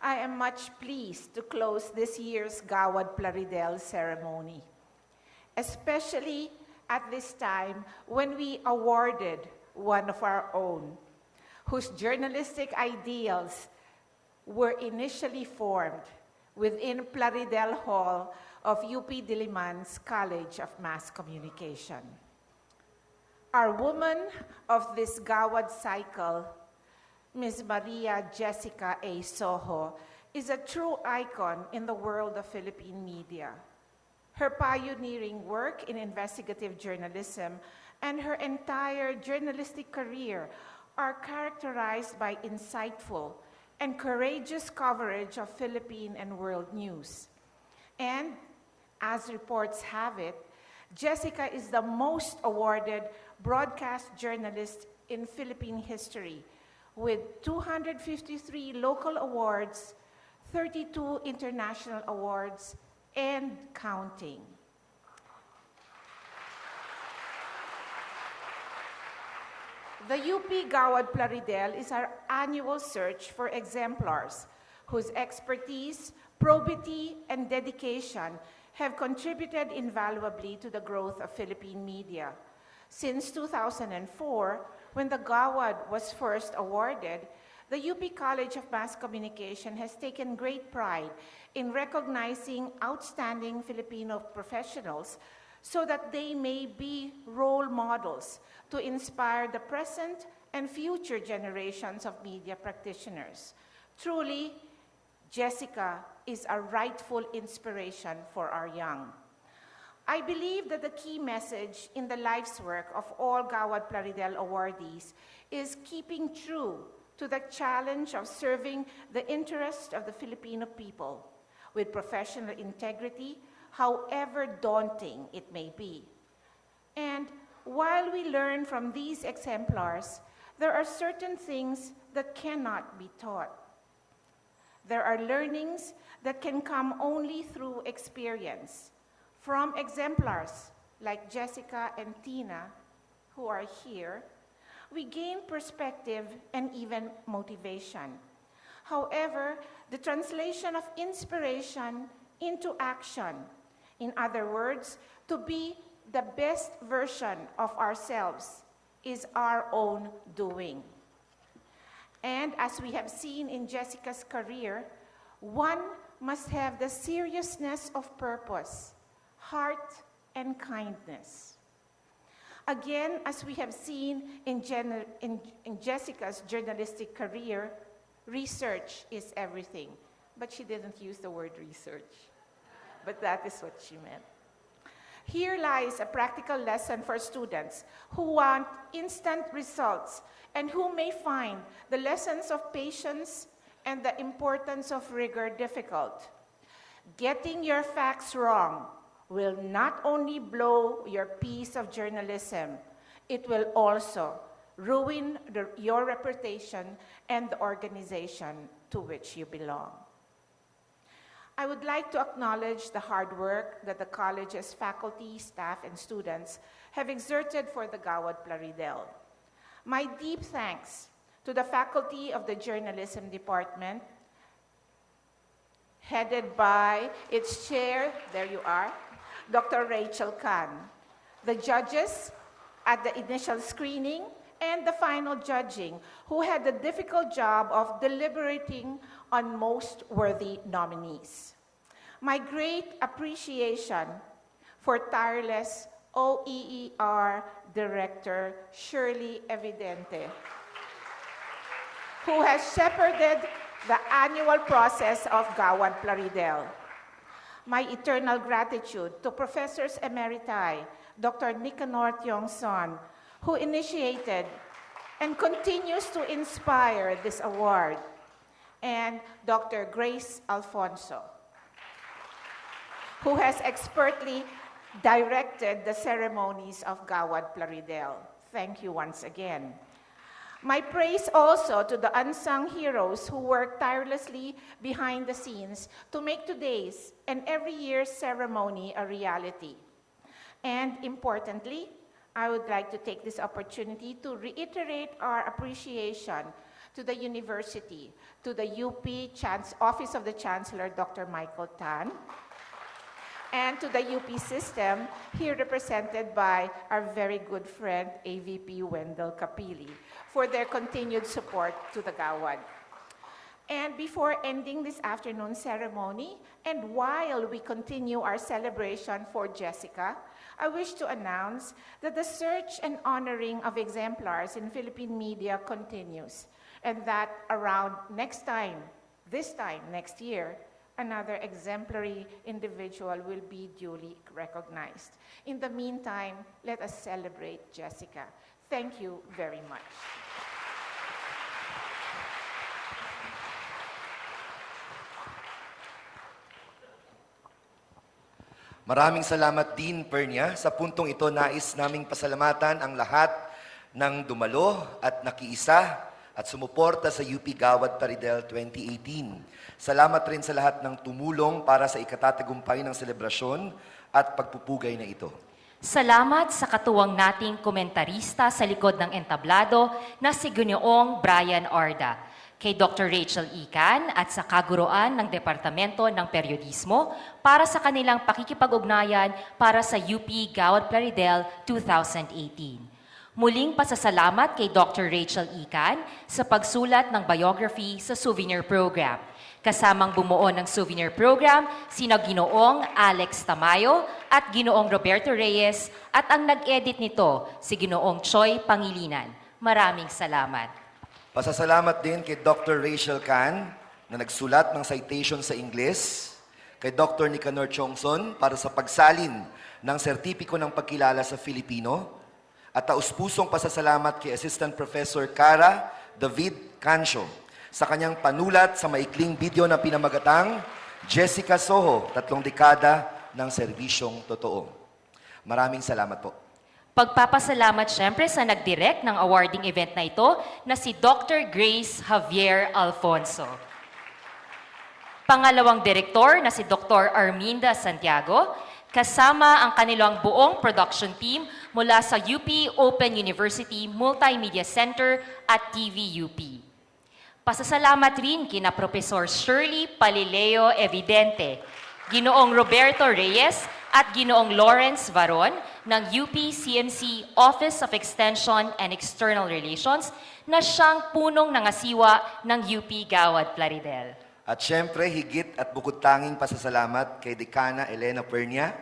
[SPEAKER 10] I am much pleased to close this year's Gawad Plaridel ceremony, especially at this time when we awarded one of our own, whose journalistic ideals were initially formed within Plaridel Hall of UP Diliman's College of Mass Communication. Our woman of this Gawad cycle, Ms. Maria Jessica A. Soho, is a true icon in the world of Philippine media. Her pioneering work in investigative journalism and her entire journalistic career are characterized by insightful and courageous coverage of Philippine and world news. And, as reports have it, Jessica is the most awarded broadcast journalist in Philippine history, with 253 local awards, 32 international awards, and counting. The UP Gawad Plaridel is our annual search for exemplars whose expertise, probity, and dedication have contributed invaluably to the growth of Philippine media. Since 2004, when the Gawad was first awarded, the UP College of Mass Communication has taken great pride in recognizing outstanding Filipino professionals so that they may be role models to inspire the present and future generations of media practitioners. Truly, Jessica is a rightful inspiration for our young. I believe that the key message in the life's work of all Gawad Plaridel awardees is keeping true to the challenge of serving the interest of the Filipino people with professional integrity, however daunting it may be. And while we learn from these exemplars, there are certain things that cannot be taught. There are learnings that can come only through experience. From exemplars like Jessica and Tina, who are here, we gain perspective and even motivation. However, the translation of inspiration into action, in other words, to be the best version of ourselves, is our own doing. And as we have seen in Jessica's career, one must have the seriousness of purpose, heart, and kindness. Again, as we have seen in Jessica's journalistic career, research is everything. But she didn't use the word research. But that is what she meant. Here lies a practical lesson for students who want instant results and who may find the lessons of patience and the importance of rigor difficult. Getting your facts wrong will not only blow your piece of journalism, it will also ruin your reputation and the organization to which you belong. I would like to acknowledge the hard work that the college's faculty, staff, and students have exerted for the Gawad Plaridel. My deep thanks to the faculty of the Journalism Department,
[SPEAKER 6] headed by its chair, there you are, Dr. Rachel Khan. The judges at the initial screening and the final judging, who had the difficult job of deliberating on most worthy nominees. My great appreciation for tireless OEER Director Shirley Evidente, who has shepherded the annual process of Gawad Plaridel. My eternal gratitude to Professors Emeriti, Dr. Nicanor Tiongson, who initiated and continues to inspire this award, and Dr. Grace Alfonso, who has expertly directed the ceremonies of Gawad Plaridel. Thank you once again. My praise also to the unsung heroes who work tirelessly behind the scenes to make today's and every year's ceremony a reality. And importantly, I would like to take this opportunity to reiterate our appreciation to the university, to the UP Office of the Chancellor, Dr. Michael Tan, and to the UP system, here represented by our very good friend, AVP Wendell Capili, for their continued support to the Gawad. And before ending this afternoon ceremony, and while we continue our celebration for Jessica, I wish to announce that the search and honoring of exemplars in Philippine media continues, and that around next year, another exemplary individual will be duly recognized. In the meantime, let us celebrate Jessica. Thank you very much.
[SPEAKER 4] Maraming salamat din, Pernia. Sa puntong ito, nais naming pasalamatan ang lahat ng dumalo at nakiisa at sumuporta sa UP Gawad Plaridel 2018. Salamat rin sa lahat ng tumulong para sa ikatatagumpay ng selebrasyon at pagpupugay na ito.
[SPEAKER 5] Salamat sa katuwang nating komentarista sa likod ng entablado na si Ginoong Brian Arda, kay Dr. Rachel Ican at sa kaguruan ng Departamento ng Periodismo para sa kanilang pakikipag-ugnayan para sa UP Gawad Plaridel 2018. Muling pasasalamat kay Dr. Rachel Ican sa pagsulat ng biography sa souvenir program. Kasamang bumuo ng souvenir program, sina Ginoong Alex Tamayo at Ginoong Roberto Reyes at ang nag-edit nito, si Ginoong Choi Pangilinan. Maraming salamat.
[SPEAKER 4] Pasasalamat din kay Dr. Rachel Khan na nagsulat ng citation sa Ingles, kay Dr. Nicanor Tiongson para sa pagsalin ng sertipiko ng pagkilala sa Filipino, at taus-pusong pasasalamat kay Assistant Professor Cara David Cancio sa kanyang panulat sa maikling video na pinamagatang Jessica Soho, 3 dekada ng serbisyong totoo. Maraming salamat po.
[SPEAKER 5] Pagpapasalamat syempre sa nag-direct ng awarding event na ito na si Dr. Grace Javier Alfonso. Pangalawang direktor na si Dr. Arminda Santiago, kasama ang kanilang buong production team mula sa UP Open University Multimedia Center at TVUP. Pasasalamat rin kina Professor Shirley Palileo Evidente, Ginoong Roberto Reyes at Ginoong Lawrence Varon ng UP CMC Office of Extension and External Relations na siyang punong nangasiwa ng UP Gawad Plaridel.
[SPEAKER 4] At syempre, higit at bukod tanging pasasalamat kay Decana Elena Pernia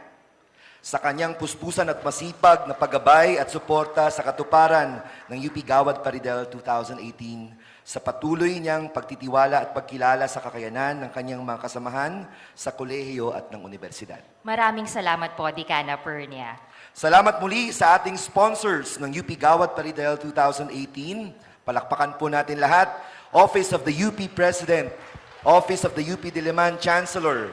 [SPEAKER 4] sa kanyang puspusan at masipag na paggabay at suporta sa katuparan ng UP Gawad Plaridel 2018 sa patuloy niyang pagtitiwala at pagkilala sa kakayanan ng kanyang mga kasamahan sa kolehiyo at ng universidad.
[SPEAKER 5] Maraming salamat po, Decana Pernia.
[SPEAKER 4] Salamat muli sa ating sponsors ng UP Gawad Plaridel 2018. Palakpakan po natin lahat. Office of the UP President, Office of the UP Diliman Chancellor,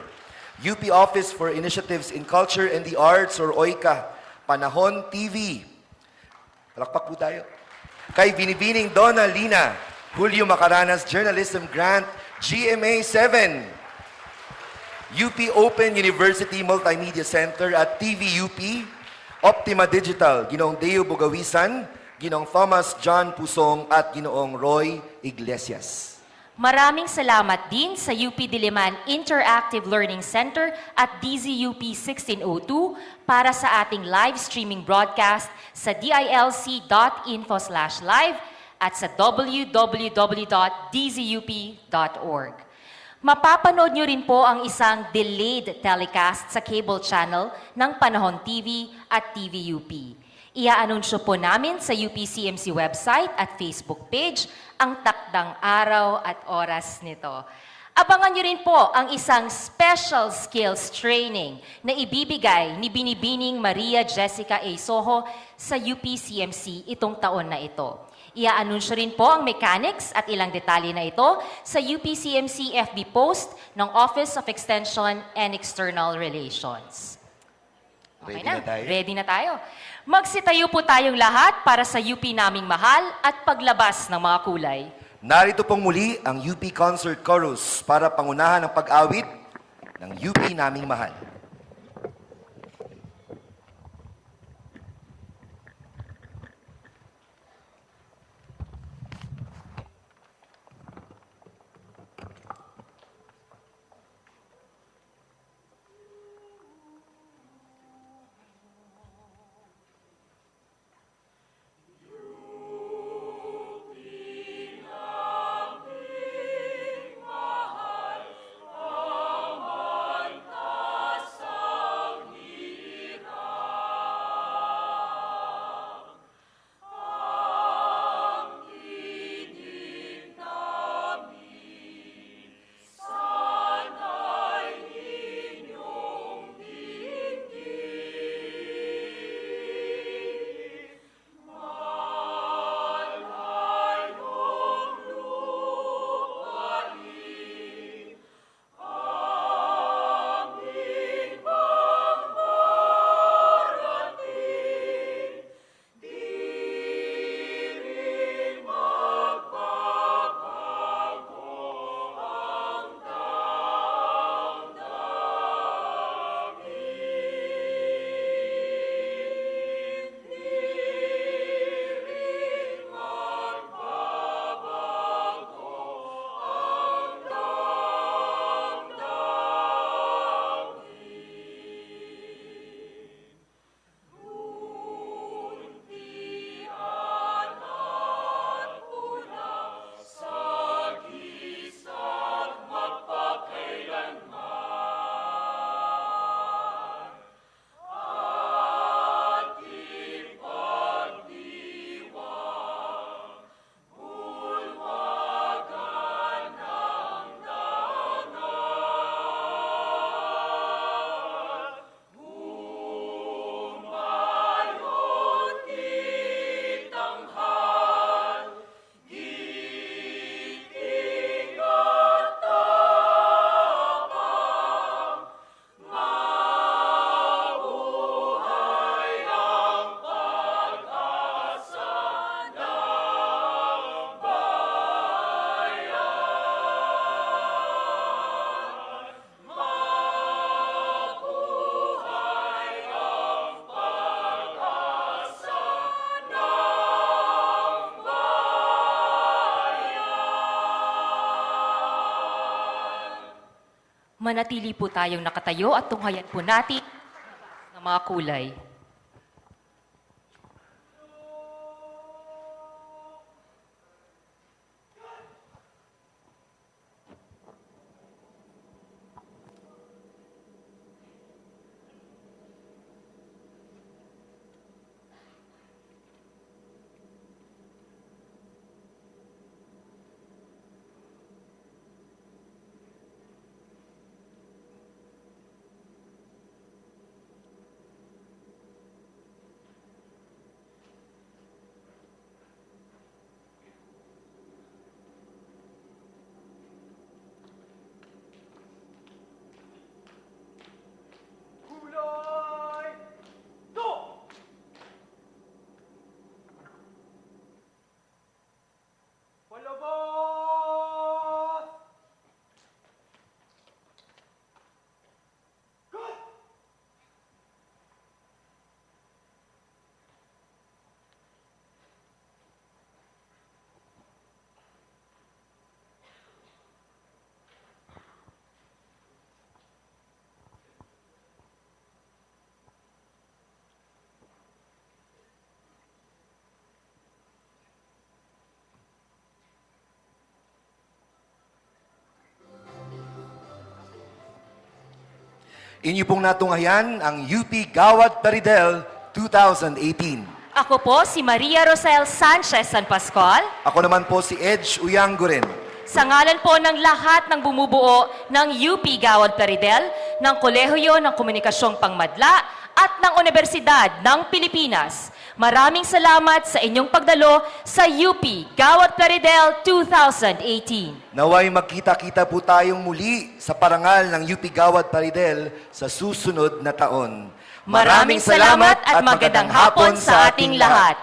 [SPEAKER 4] UP Office for Initiatives in Culture and the Arts or OICA, Panahon TV. Palakpak po tayo. Kay Binibining Donna Lina, Julio Macaranas Journalism Grant, GMA 7. UP Open University Multimedia Center at TVUP, Optima Digital, Ginoong Deo Bugawisan, Ginoong Thomas John Pusong at Ginoong Roy Iglesias.
[SPEAKER 5] Maraming salamat din sa UP Diliman Interactive Learning Center at DZUP 1602 para sa ating live streaming broadcast sa dilc.info/live at sa www.dzup.org. Mapapanood nyo rin po ang isang delayed telecast sa cable channel ng Panahon TV at TVUP. Ia-anunsyo po namin sa UPCMC website at Facebook page ang takdang araw at oras nito. Abangan nyo rin po ang isang special skills training na ibibigay ni Binibining Maria Jessica A. Soho sa UPCMC itong taon na ito. Ia-anunsyo rin po ang mechanics at ilang detalye na ito sa UPCMC FB post ng Office of Extension and External Relations. Okay
[SPEAKER 4] Ready na tayo?
[SPEAKER 5] Ready na tayo. Magsitayo po tayong lahat para sa UP naming mahal at paglabas ng mga kulay.
[SPEAKER 4] Narito pong muli ang UP Concert Chorus para pangunahan ang pag-awit ng UP naming mahal.
[SPEAKER 5] Manatili po tayong nakatayo at tunghayan po natin ng mga kulay.
[SPEAKER 4] Inyo pong natunghayan ang UP Gawad Plaridel 2018.
[SPEAKER 5] Ako po si Maria Rosel Sanchez San Pascual.
[SPEAKER 4] Ako naman po si Edge Uyangguren.
[SPEAKER 5] Sa ngalan po ng lahat ng bumubuo ng UP Gawad Plaridel, ng Kolehiyo ng Komunikasyong Pangmadla at ng Universidad ng Pilipinas. Maraming salamat sa inyong pagdalo sa UP Gawad Plaridel 2018.
[SPEAKER 4] Naway magkita-kita po tayong muli sa parangal ng UP Gawad Plaridel sa susunod na taon.
[SPEAKER 5] Maraming salamat at magandang hapon sa ating lahat.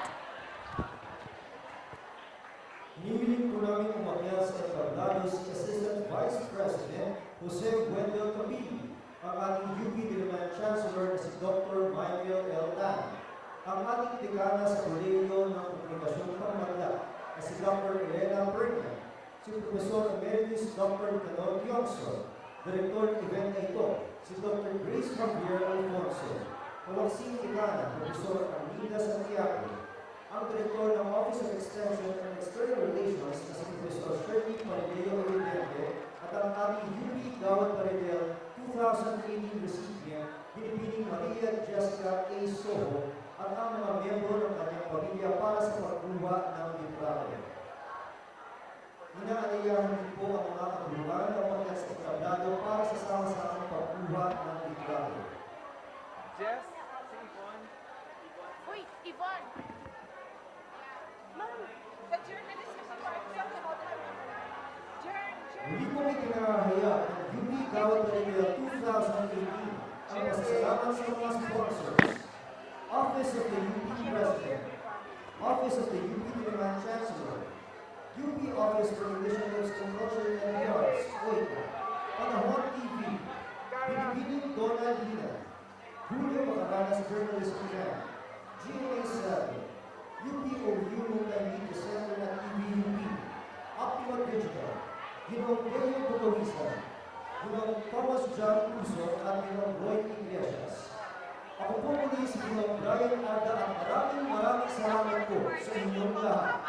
[SPEAKER 7] Hinihiling po namin umakyat sa entablado si Assistant Vice President Jose Wendell Capili, ang ating UP Diliman Chancellor na si Dr. Michael L. Tan, ang ating dekana sa Kolehiyo ng Komunikasyong Pangmadla na si Dr. Elena Perna, si Professor Emeritus Dr. Canol Tiongso, Direktor ng event na ito, si Dr. Grace Javier Alfonso, Kawaksing Dekana, Professor Arlinda Santiago, ang Direktor ng Office of Extension and External Relations na si Professor Shirley Parideo Evidente at ang ating UP Gawad Plaridel 2018 recipient, Binibining Maria Jessica A. Soho at ang mga miyembro ng kanyang pamilya para sa pagkuha ng litrato. Inaalayahan din po ang mga kabuluhan na umakyat sa entablado para sa sama-samang pagkuha ng litrato.
[SPEAKER 12] Jess, si Yvonne.
[SPEAKER 6] Uy, Yvonne! Ma'am, the journalist is
[SPEAKER 7] Muli po may kinahahaya ng UP Gawad Plaridel 2018 ang pasasalamat sa mga sponsors, Office of the UP President, Office of the UP Diliman Chancellor, UP Office for Initiatives in Culture and the Arts, OICA, Panahon TV, Binibining Donald Lina, Julio Macaranas Journalist Program, GMA7, UPOU Multimedia Center at TVUP, Optima Digital, Ginong Deo Butawisa, Ginong Thomas John Puso at Ginong Roy Iglesias. Ako po muli si Ginong Brian Arda at maraming salamat po sa inyong lahat.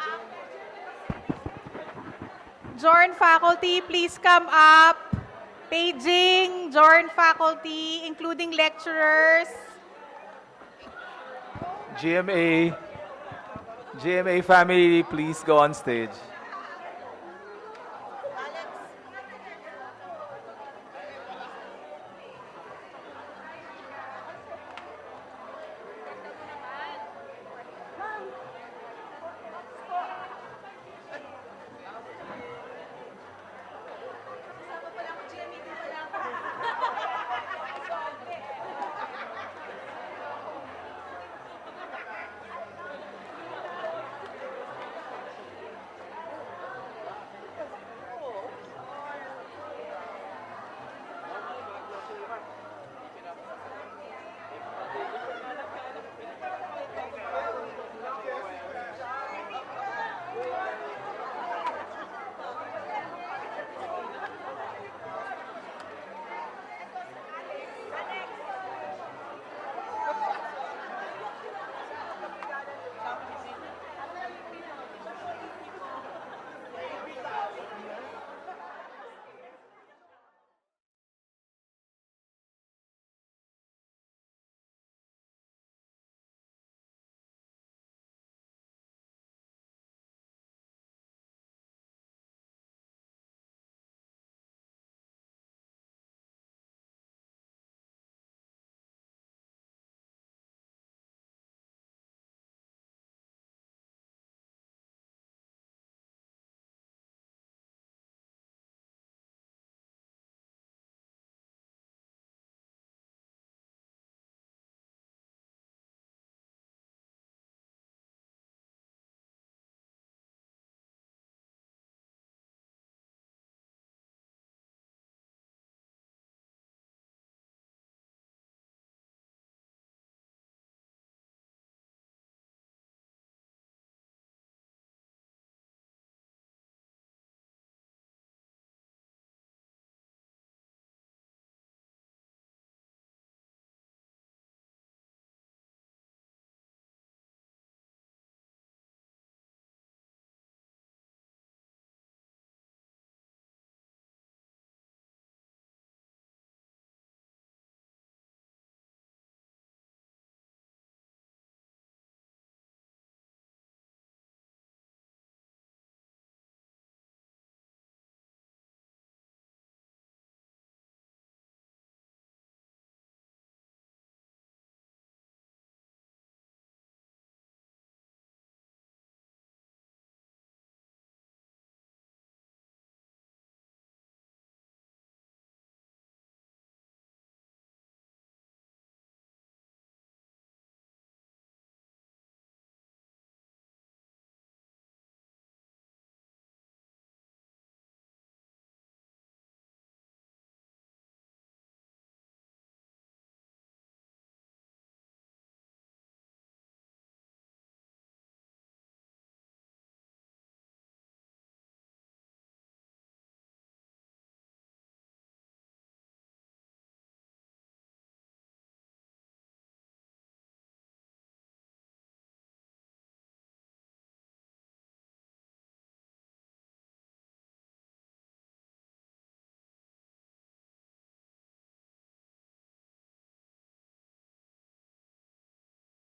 [SPEAKER 22] Jorn faculty, please come up. Paging, Jorn faculty, including lecturers.
[SPEAKER 23] GMA family, please go on stage.